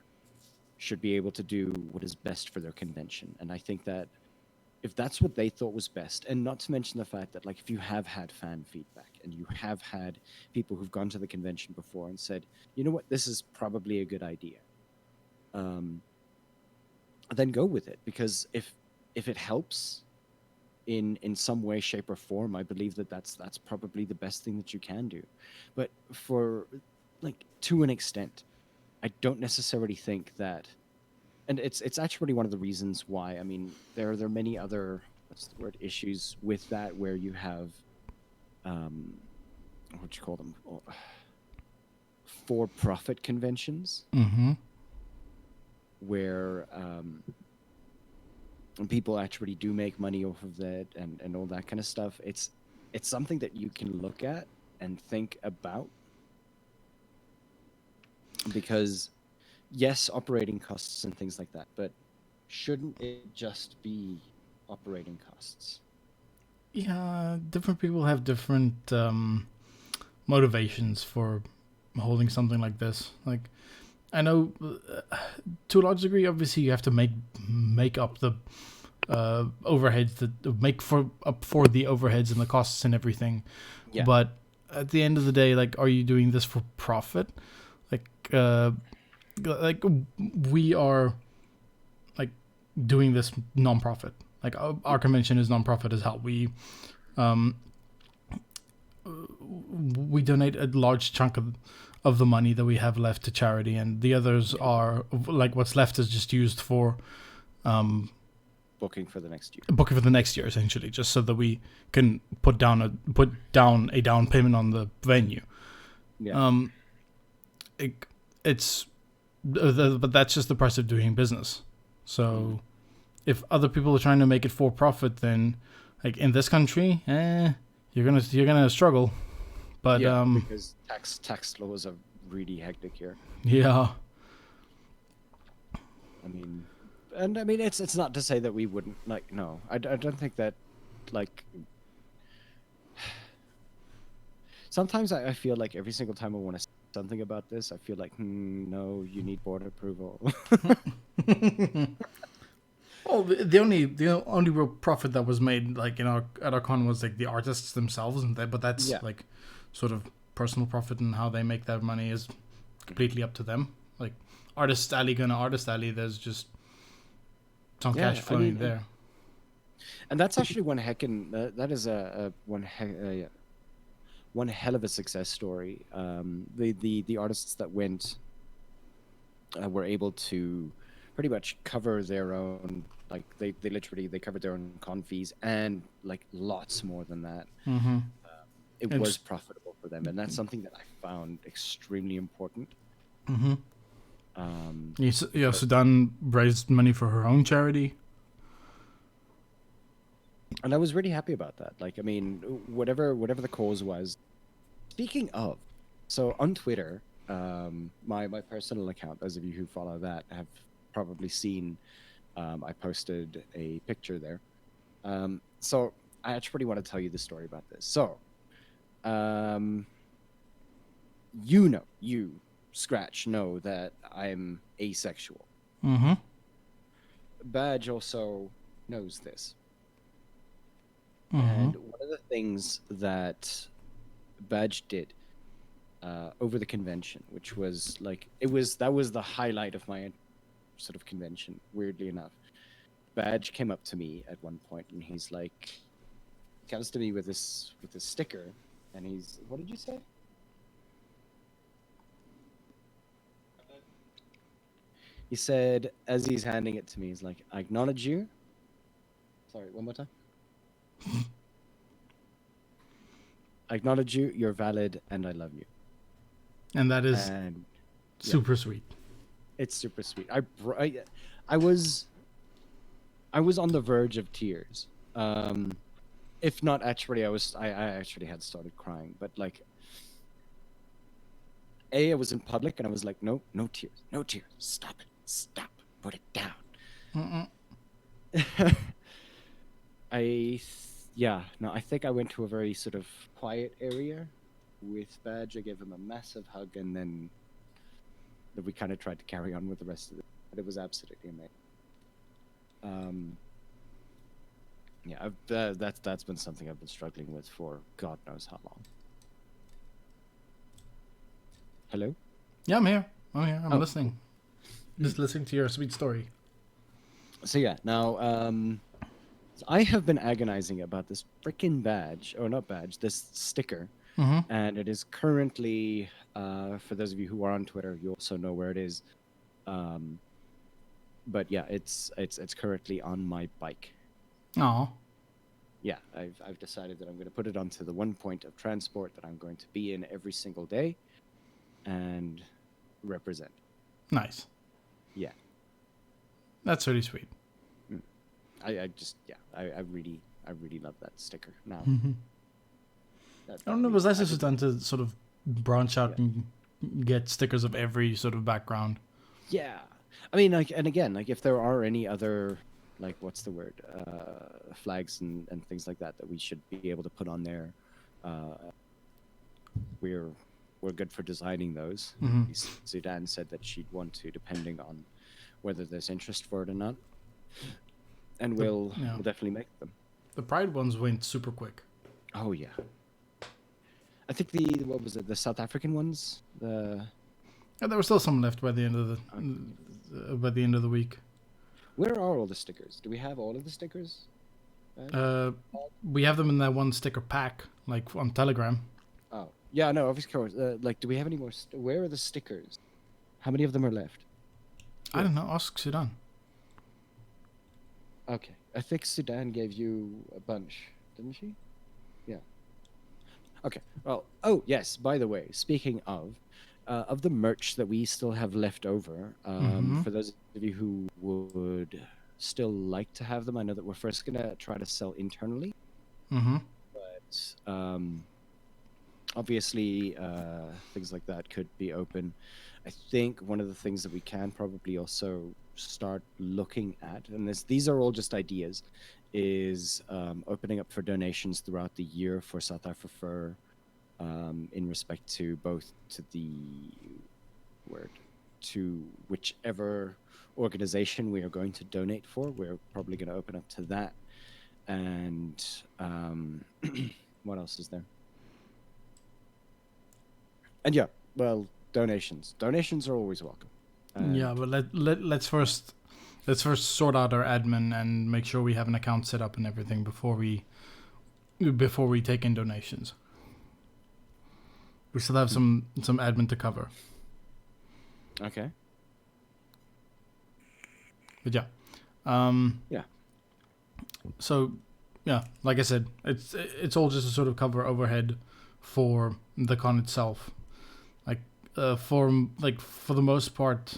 should be able to do what is best for their convention. And I think that if that's what they thought was best, and not to mention the fact that, like, if you have had fan feedback and you have had people who've gone to the convention before and said, you know what, this is probably a good idea, um, then go with it. Because if it helps in some way, shape, or form, I believe that that's probably the best thing that you can do. But for, like, to an extent, I don't necessarily think that and it's actually one of the reasons why. I mean, there are many other, what's the word, issues with that, where you have um what do you call them, for profit conventions, Mm-hmm. where people actually do make money off of that, and all that kind of stuff. It's something that you can look at and think about, because yes, operating costs and things like that, but shouldn't it just be operating costs? Yeah, different people have different motivations for holding something like this. Like, I know to a large degree, obviously, you have to make up the overheads, that make for up for the overheads and the costs and everything. Yeah. But at the end of the day, like, are you doing this for profit? Like, uh, like we are like doing this non-profit. Like our convention is non-profit as hell. Um, we donate a large chunk of the money that we have left to charity, and the others are like what's left is just used for Booking for the next year. booking for the next year, essentially, just so that we can put down a down payment on the venue. Yeah. Um, it's but that's just the price of doing business. So if other people are trying to make it for profit, then like in this country, you're gonna struggle. But Yeah, because tax laws are really hectic here. yeah, I mean, and I mean, it's not to say that we wouldn't, like, no, I don't think that, like, sometimes I feel like every single time I want to say something about this, I feel like, no, you need board approval. well, the only real profit that was made like in our at our con was like the artists themselves, and but that's Yeah. like sort of personal profit, and how they make that money is completely up to them. Like artist alley gonna artist alley, there's just some cash Yeah, I flowing mean, there. and that's actually one that is one hell of a success story. The artists that went were able to pretty much cover their own, like they literally they covered their own con fees and like lots more than that. Mm-hmm. It was It's profitable for them, and that's something that I found extremely important. mm-hmm. Yeah, Because, Sudan raised money for her own charity. and I was really happy about that. Like, I mean, whatever the cause was. Speaking of, so on Twitter, my personal account, those of you who follow that have probably seen, I posted a picture there. So I actually want to tell you the story about this. So, um, you Scratch know that I'm asexual. Mm-hmm. Badge also knows this. Mm-hmm. And one of the things that Badge did over the convention, which was like that was the highlight of my sort of convention. Weirdly enough, Badge came up to me at one point, and he's like, comes to me with this sticker, and he's, what did you say? He said, as he's handing it to me, he's like, I acknowledge you. Sorry, one more time. I acknowledge you. You're valid, and I love you. And that is And super sweet. it's super sweet. I was on the verge of tears. If not, actually, I actually had started crying. But like, I was in public, and I was like, no, no tears, no tears. Stop it. Stop. Put it down. Mm-mm. Yeah, no, I think I went to a very sort of quiet area with Badge. I gave him a massive hug, and then we kind of tried to carry on with the rest of it. But it was absolutely amazing. Yeah, that's been something I've been struggling with for God knows how long. Hello? Yeah, I'm here. I'm Oh, listening. Just listening to your sweet story. so yeah, now so I have been agonizing about this freaking badge, or not badge, this sticker, Mm-hmm. and it is currently, for those of you who are on Twitter, you also know where it is. Um, but yeah, it's currently on my bike. Oh, Yeah, I've decided that I'm going to put it onto the one point of transport that I'm going to be in every single day, and represent. nice. Yeah. That's really sweet. Mm. I just yeah I really love that sticker now. Hmm. That I that don't know. It was really nice I just didn't. done to sort of branch out Yeah. and get stickers of every sort of background. Yeah. I mean, like, and again, like, if there are any other, like, what's the word, flags and things like that that we should be able to put on there, uh, we're we're good for designing those. Hmm. Sudan said that she'd want to, depending on whether there's interest for it or not, and The we'll definitely make them. the Pride ones went super quick. Oh yeah. I think the what was it, the South African ones, the And there was still some left by the end of okay. the week. Where are all the stickers? Do we have all of the stickers? Uh, we have them in that one sticker pack, like on Telegram. Oh, yeah, no, of course. Like, do we have any more? Where are the stickers? How many of them are left? I don't know. Ask Sudan. Okay, I think Sudan gave you a bunch, didn't she? Yeah. Okay. Well, oh yes. By the way, speaking of the merch that we still have left over, Mm-hmm. for those of you who would still like to have them, I know that we're first gonna try to sell internally, Mm-hmm. but obviously things like that could be open. I think one of the things that we can probably also start looking at, and these are all just ideas, is opening up for donations throughout the year for south-afrifur, in respect to both to the word to whichever organization we are going to donate for. We're probably going to open up to that, and what else is there? And yeah, well, donations. Donations are always welcome. And Yeah, but let's first sort out our admin and make sure we have an account set up and everything before we take in donations. We still have some admin to cover. okay, But yeah. yeah, So yeah, like I said, it's all just a sort of cover overhead for the con itself. Like for the most part,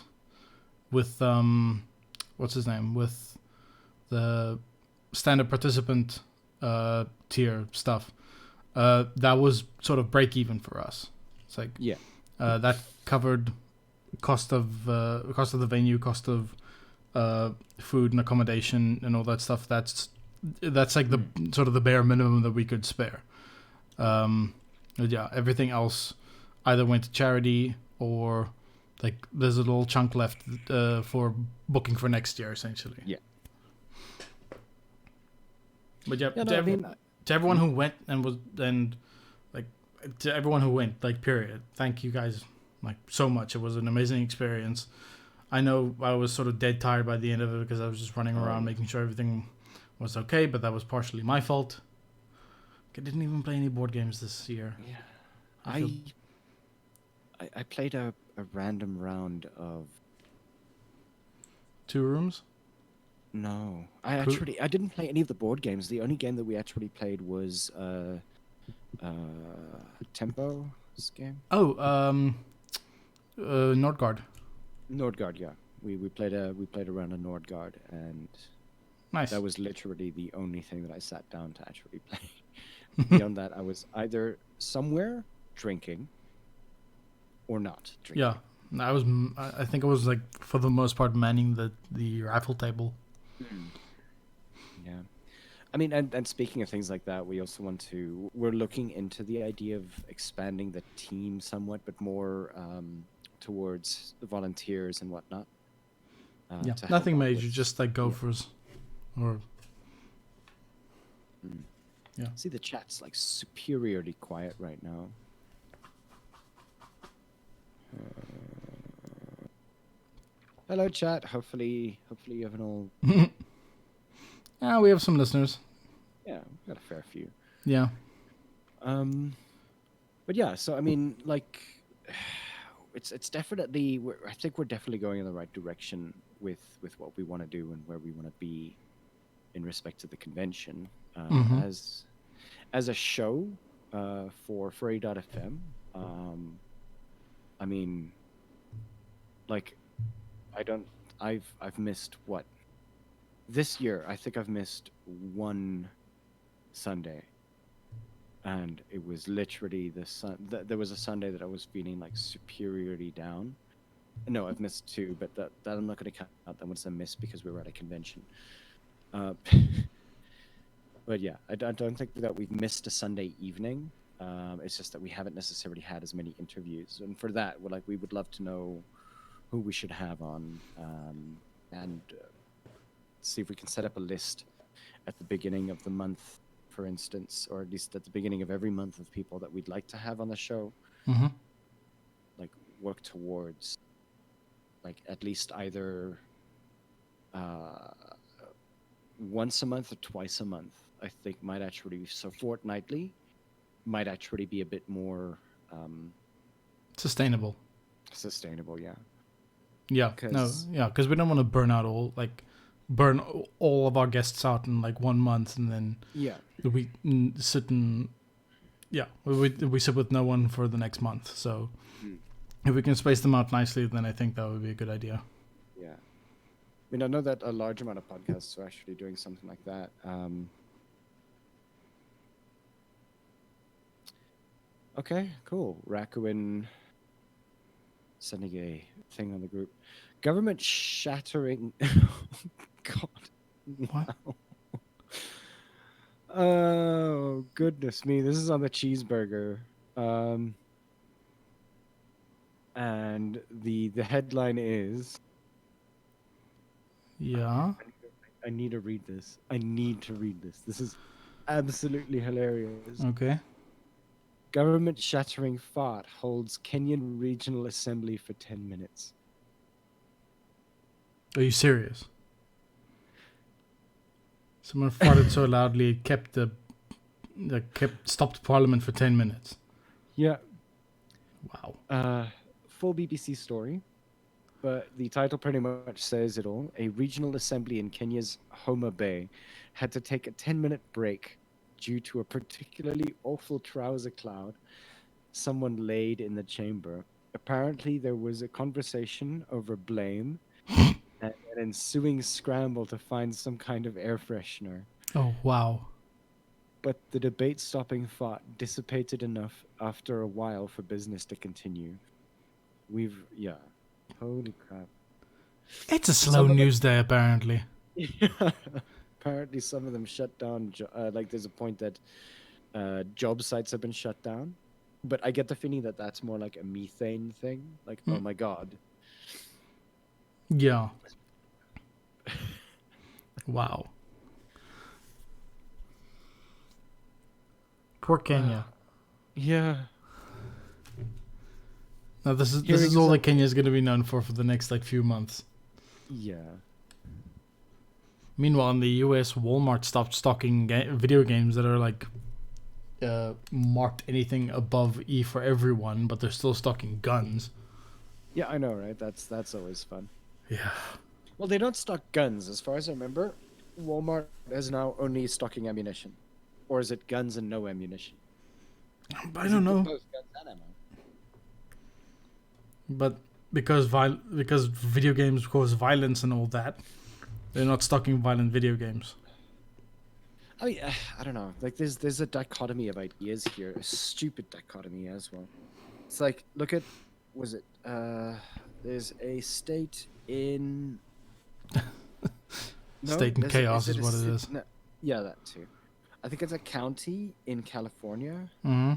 with what's his name, with the standard participant tier stuff, that was sort of break even for us. It's like yeah, that covered cost of the venue, cost of food and accommodation and all that stuff. That's like the sort of the bare minimum that we could spare. But yeah, everything else either went to charity or like there's a little chunk left for booking for next year, essentially. yeah. But yeah, Yeah, no, I mean, to everyone who went to everyone who went, like, period. Thank you guys, like, so much. It was an amazing experience. I know I was sort of dead tired by the end of it because I was just running around making sure everything was okay, but that was partially my fault. I didn't even play any board games this year. yeah. I feel- I played a random round of 2 rooms? no. I Cool. actually I didn't play any of the board games. The only game that we actually played was Tempo's game. Oh, Nordgard. Nordgard, yeah. We played a round of Nordgard, and Nice. that was literally the only thing that I sat down to actually play. Beyond that, I was either somewhere drinking or not drinking. Yeah. I think I was, like, for the most part manning the raffle table. Yeah. I mean, and speaking of things like that, we're looking into the idea of expanding the team somewhat, but more towards the volunteers and whatnot. Yeah, to help nothing out major, with- just like gophers or yeah. See, the chat's like superiorly quiet right now. Hello, chat. Hopefully you have an all. Yeah, we have some listeners. Yeah, we've got a fair few. Yeah. But yeah, so I mean, like, it's definitely. I think we're definitely going in the right direction with what we want to do and where we want to be in respect to the convention. Mm-hmm. As a show for Furry.fm, I mean, like, I don't. I've missed what this year. I think I've missed one Sunday, and it was literally there was a Sunday that I was feeling like superiorly down. No, I've missed two, but that I'm not going to count that one as a miss because we were at a convention. Uh, but yeah, I don't think that we've missed a Sunday evening. It's just that we haven't necessarily had as many interviews, and for that, we would love to know who we should have on, and see if we can set up a list at the beginning of the month, for instance, or at least at the beginning of every month of people that we'd like to have on the show. Mm-hmm. Like work towards, like at least either once a month or twice a month. I think might actually so fortnightly might actually be a bit more Sustainable. sustainable. Yeah. Yeah. No. Yeah, because we don't want to burn all of our guests out in like 1 month, and then Yeah. we sit and we sit with no one for the next month. So if we can space them out nicely, then I think that would be a good idea. Yeah. I mean, I know that a large amount of podcasts are actually doing something like that. Okay, cool. Rakuin sending a thing on the group. Government shattering. God. What? Oh, goodness me. This is on the cheeseburger. And the headline is. Yeah. I need to read this. I need to read this. This is absolutely hilarious. Okay. Government shattering fart holds Kenyan Regional Assembly for 10 minutes. Are you serious? Someone farted so loudly it stopped Parliament for 10 minutes. Yeah. Wow. Full BBC story, but the title pretty much says it all. A regional assembly in Kenya's Homa Bay had to take a 10-minute break due to a particularly awful trouser cloud someone laid in the chamber. Apparently, there was a conversation over blame and an ensuing scramble to find some kind of air freshener. Oh, wow. But the debate-stopping thought dissipated enough after a while for business to continue. Holy crap. It's a slow news day, apparently. Yeah. Apparently, some of them shut down. Like, there's a point that job sites have been shut down. But I get the feeling that that's more like a methane thing. Like, oh my God. Yeah. Wow. Poor Kenya. Yeah. Now this is all that Kenya is going to be known for the next few months. Yeah. Meanwhile, in the US, Walmart stopped stocking video games that are marked anything above E for everyone, but they're still stocking guns. Yeah, I know, right? That's always fun. Yeah. Well, they don't stock guns, as far as I remember. Walmart is now only stocking ammunition, or is it guns and no ammunition? I don't know. Both guns and ammo. But because video games cause violence and all that, they're not stocking violent video games. I mean, I don't know. Like, there's a dichotomy of ideas here, a stupid dichotomy as well. It's like, look at, there's a state in... State in chaos is what it is. No, yeah, that too. I think it's a county in California. Mm-hmm.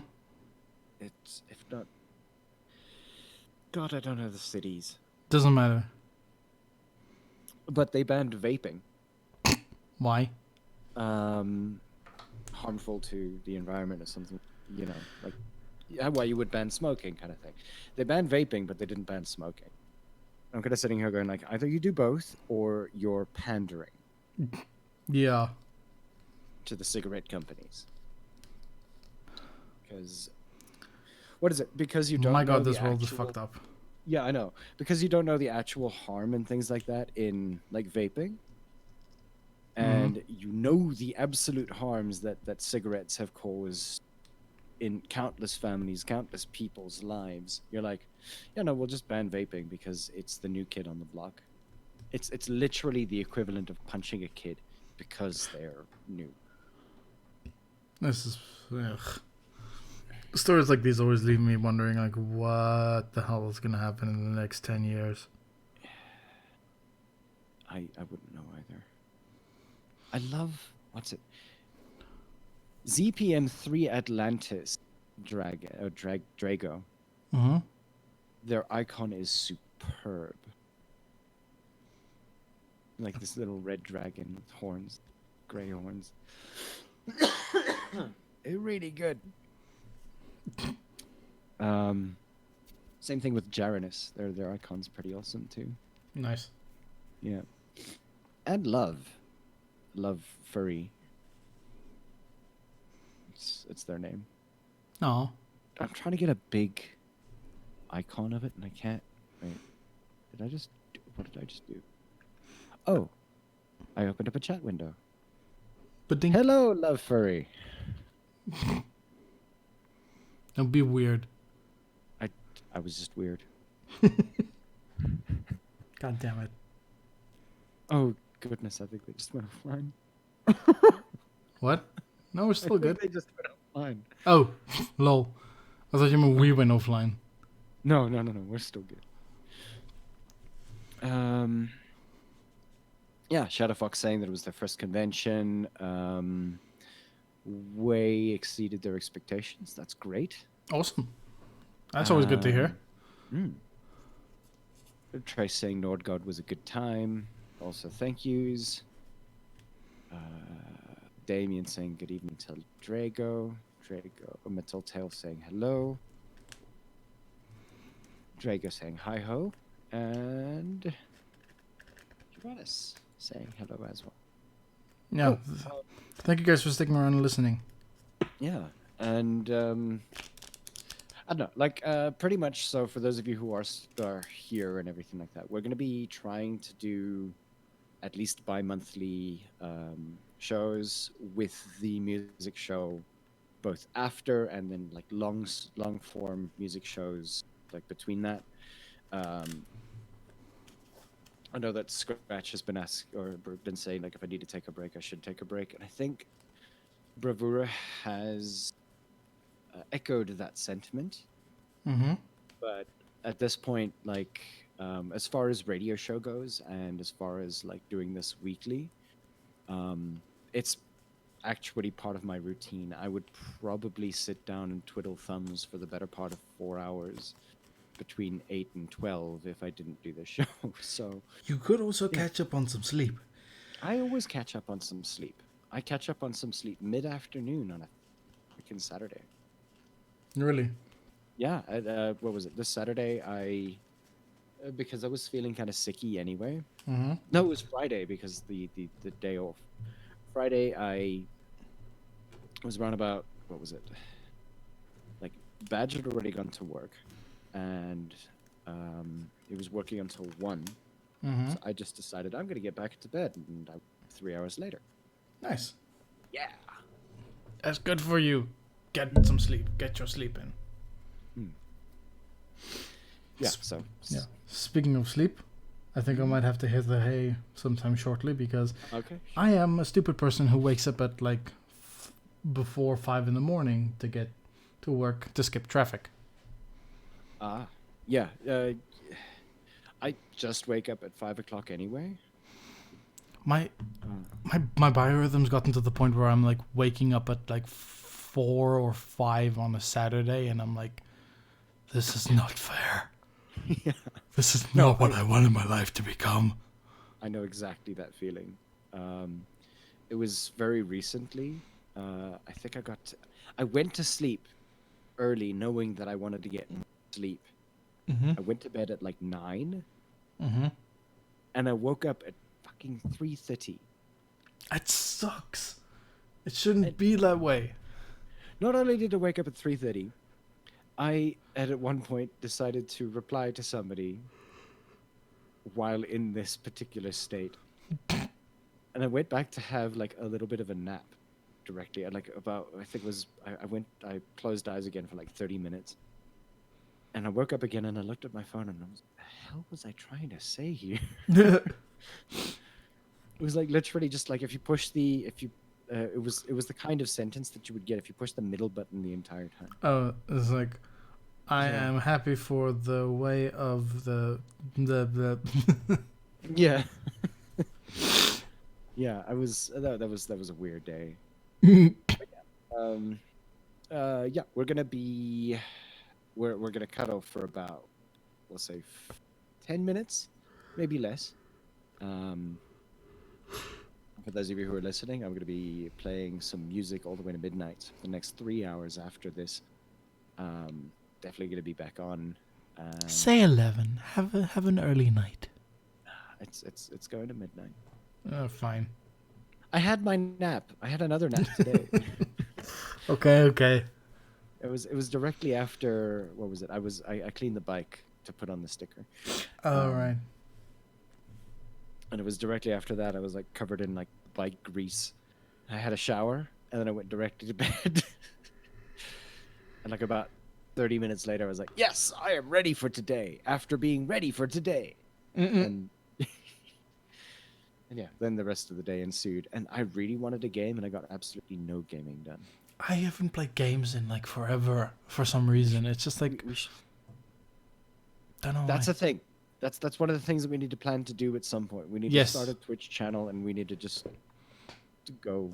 It's, if not... God, I don't know the cities. Doesn't matter. But they banned vaping. Why? Harmful to the environment or something, like why you would ban smoking kind of thing. They banned vaping, but they didn't ban smoking. I'm kind of sitting here going like, either you do both or you're pandering. Yeah. To the cigarette companies. Because, what is it? Because you don't. My God, know this world is fucked up. Yeah, I know. Because you don't know the actual harm and things like that in like vaping. Mm-hmm. And you know the absolute harms that cigarettes have caused in countless families, countless people's lives. You're like, yeah, no, we'll just ban vaping because it's the new kid on the block. It's literally the equivalent of punching a kid because they're new. This is ugh. Stories like these always leave me wondering, like, what the hell is gonna happen in the next 10 years? I wouldn't know either. I love what's it? ZPM3 Atlantis Drago. Mm-hmm. Their icon is superb. Like this little red dragon with horns, gray horns. It's really good. Um, Same thing with Jaranus. Their icon's pretty awesome too. Nice. Yeah, and love furry. It's their name. No. I'm trying to get a big icon of it, and I can't. Wait, what did I just do? Oh, I opened up a chat window. But ding. Hello, love furry. Don't be weird. I was just weird. God damn it. Oh goodness, I think they just went offline. What? No, we're still good. They just went offline. Oh, lol. I thought you meant we went offline. No, we're still good. Yeah, Shadowfox saying that it was their first convention. Way exceeded their expectations. That's great. Awesome. That's always good to hear. Trace saying Nordgod was a good time. Also, thank yous. Damien saying good evening to Drago. Metal Tail saying hello. Drago saying hi ho. And Uranus saying hello as well. Yeah. Thank you guys for sticking around and listening. Yeah. And I don't know, like pretty much. So for those of you who are here and everything like that, we're going to be trying to do at least bi-monthly shows with the music show both after and then like long form music shows like between that. I know that Scratch has been asked or been saying like if I need to take a break, I should take a break, and I think Bravura has echoed that sentiment. Mm-hmm. But at this point, like as far as radio show goes, and as far as like doing this weekly, it's actually part of my routine. I would probably sit down and twiddle thumbs for the better part of 4 hours between 8 and 12 if I didn't do the show. So You could also catch up on some sleep. I always catch up on some sleep. I catch up on some sleep mid-afternoon on a freaking Saturday. Really? Yeah, what was it? This Saturday, because I was feeling kind of sicky anyway. Mm-hmm. No, it was Friday because the day off. Friday, I was around about, what was it? Like, Badge had already gone to work, and he was working until 1. Mm-hmm. So I just decided I'm going to get back into bed, and 3 hours later. Nice. Yeah. That's good for you. Get some sleep. Get your sleep in. Yeah, so. Yeah. Speaking of sleep, I think I might have to hit the hay sometime shortly because Okay. I am a stupid person who wakes up at like before 5 in the morning to get to work to skip traffic. Yeah. I just wake up at 5 o'clock anyway. My biorhythm's gotten to the point where I'm like waking up at like 4 or 5 on a Saturday, and I'm like, this is not fair. Yeah. This is not what I wanted my life to become. I know exactly that feeling. It was very recently. I think I went to sleep early knowing that I wanted to get more sleep. Mm-hmm. I went to bed at like 9. Mm-hmm. And I woke up at fucking 3:30. It sucks. It shouldn't be that way. Not only did I wake up at 3:30, I at one point decided to reply to somebody while in this particular state, and I went back to have like a little bit of a nap directly. Like about, I think it was I closed eyes again for like 30 minutes, and I woke up again and I looked at my phone and I was, the hell was I trying to say here? It was like literally just like if you push the if you it was the kind of sentence that you would get if you push the middle button the entire time. Oh, it's like I Yeah. am happy for the way of the. Yeah. Yeah, I was that was a weird day. Um yeah, we're gonna cut off for about, we'll say 10 minutes, maybe less. Um for those of you who are listening, I'm gonna be playing some music all the way to midnight for the next 3 hours after this. Definitely gonna be back on. Say 11. Have an early night. It's going to midnight. Fine. I had my nap. I had another nap today. Okay. It was directly after, what was it? I cleaned the bike to put on the sticker. All right. And it was directly after that I was like covered in like bike grease. I had a shower and then I went directly to bed. And like about 30 minutes later I was like, "Yes, I am ready for today after being ready for today." And and yeah, then the rest of the day ensued and I really wanted a game and I got absolutely no gaming done. I haven't played games in like forever for some reason. It's just like don't know. That's why. the thing. That's one of the things that we need to plan to do at some point. We need to start a Twitch channel and we need to just go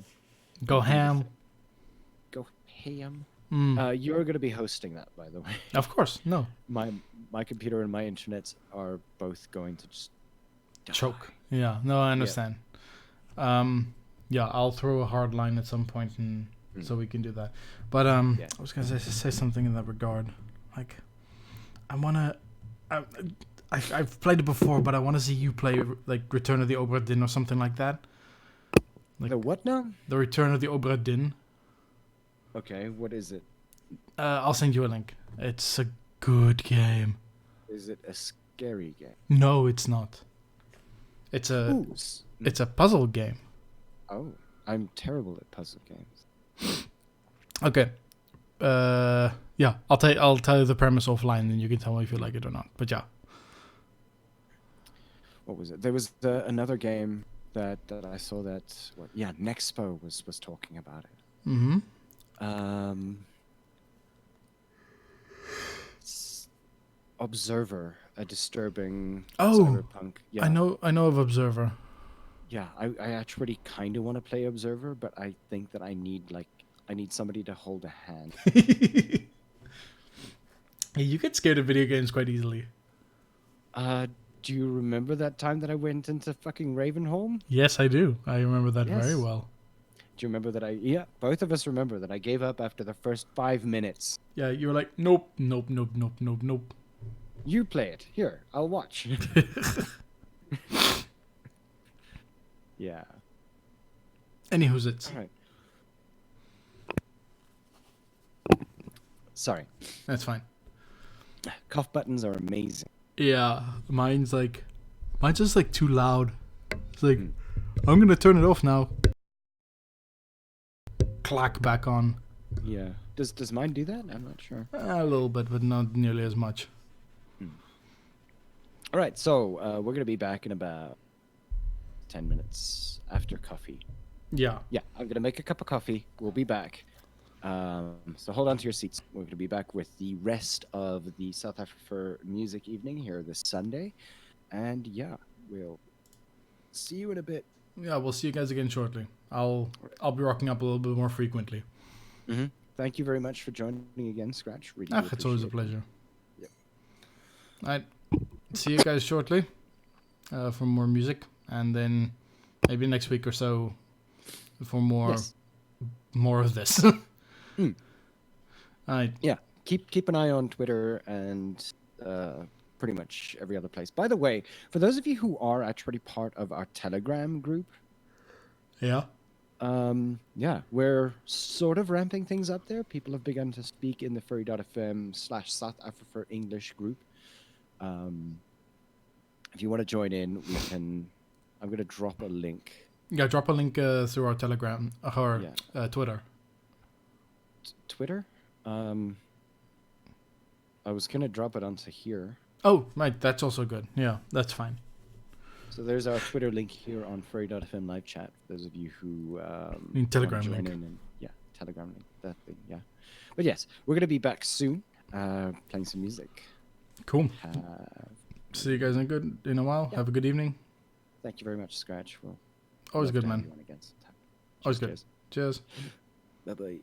ham. Go ham. Mm. You're going to be hosting that, by the way. Of course, no. My computer and my internet are both going to just choke. Yeah, no, I understand. Yeah, I'll throw a hard line at some point, and so we can do that. But I was gonna say something in that regard. Like, I've played it before, but I want to see you play like Return of the Obra Dinn or something like that. Like, the what now? The Return of the Obra Dinn. Okay, what is it? I'll send you a link. It's a good game. Is it a scary game? No, it's not. It's a puzzle game. Oh, I'm terrible at puzzle games. Okay. Yeah, I'll tell you the premise offline, and you can tell me if you like it or not. But yeah. What was it? There was another game that I saw that Nexpo was talking about it. Mm-hmm. Observer, a disturbing cyberpunk. Yeah, I know of Observer. Yeah, I actually kind of want to play Observer, but I think that I need somebody to hold a hand. Hey, you get scared of video games quite easily. Do you remember that time that I went into fucking Ravenholm? Yes, I do. I remember that very well. Do you remember that both of us remember that I gave up after the first 5 minutes. Yeah, you were like, nope. You play it. Here, I'll watch. Yeah. Anywho's it's. All right. Sorry. That's fine. Cough buttons are amazing. Yeah, mine's just like too loud. It's like, I'm gonna turn it off now. Clack back on. Yeah. Does mine do that? I'm not sure. A little bit, but not nearly as much. All right, so we're gonna be back in about 10 minutes after coffee. Yeah. Yeah, I'm gonna make a cup of coffee. We'll be back. So hold on to your seats. We're gonna be back with the rest of the south-afrifur music evening here this Sunday, and yeah, we'll see you in a bit. Yeah, we'll see you guys again shortly. I'll be rocking up a little bit more frequently. Mm-hmm. Thank you very much for joining again, Scratch. Really it's always a pleasure. Yep. All right. See you guys shortly for more music, and then maybe next week or so for more of this. All right. Yeah. Keep an eye on Twitter and pretty much every other place. By the way, for those of you who are actually part of our Telegram group, yeah, Yeah, we're sort of ramping things up there. People have begun to speak in the furry.fm/south-afrifur English group. Um, if you want to join in, we can. I'm going to drop a link. Yeah, drop a link through our Telegram or Yeah, Twitter. Twitter. I was going to drop it onto here. Oh, right, that's also good. Yeah, that's fine. So there's our Twitter link here on furry.fm live chat. For those of you who want to Telegram join link. in, and Telegram link, that thing, yeah. But yes, we're going to be back soon, playing some music. Cool. See you guys in a while. Yeah. Have a good evening. Thank you very much, Scratch. We'll Always love good, to have man. you on again sometime. Always good. Cheers. Bye bye.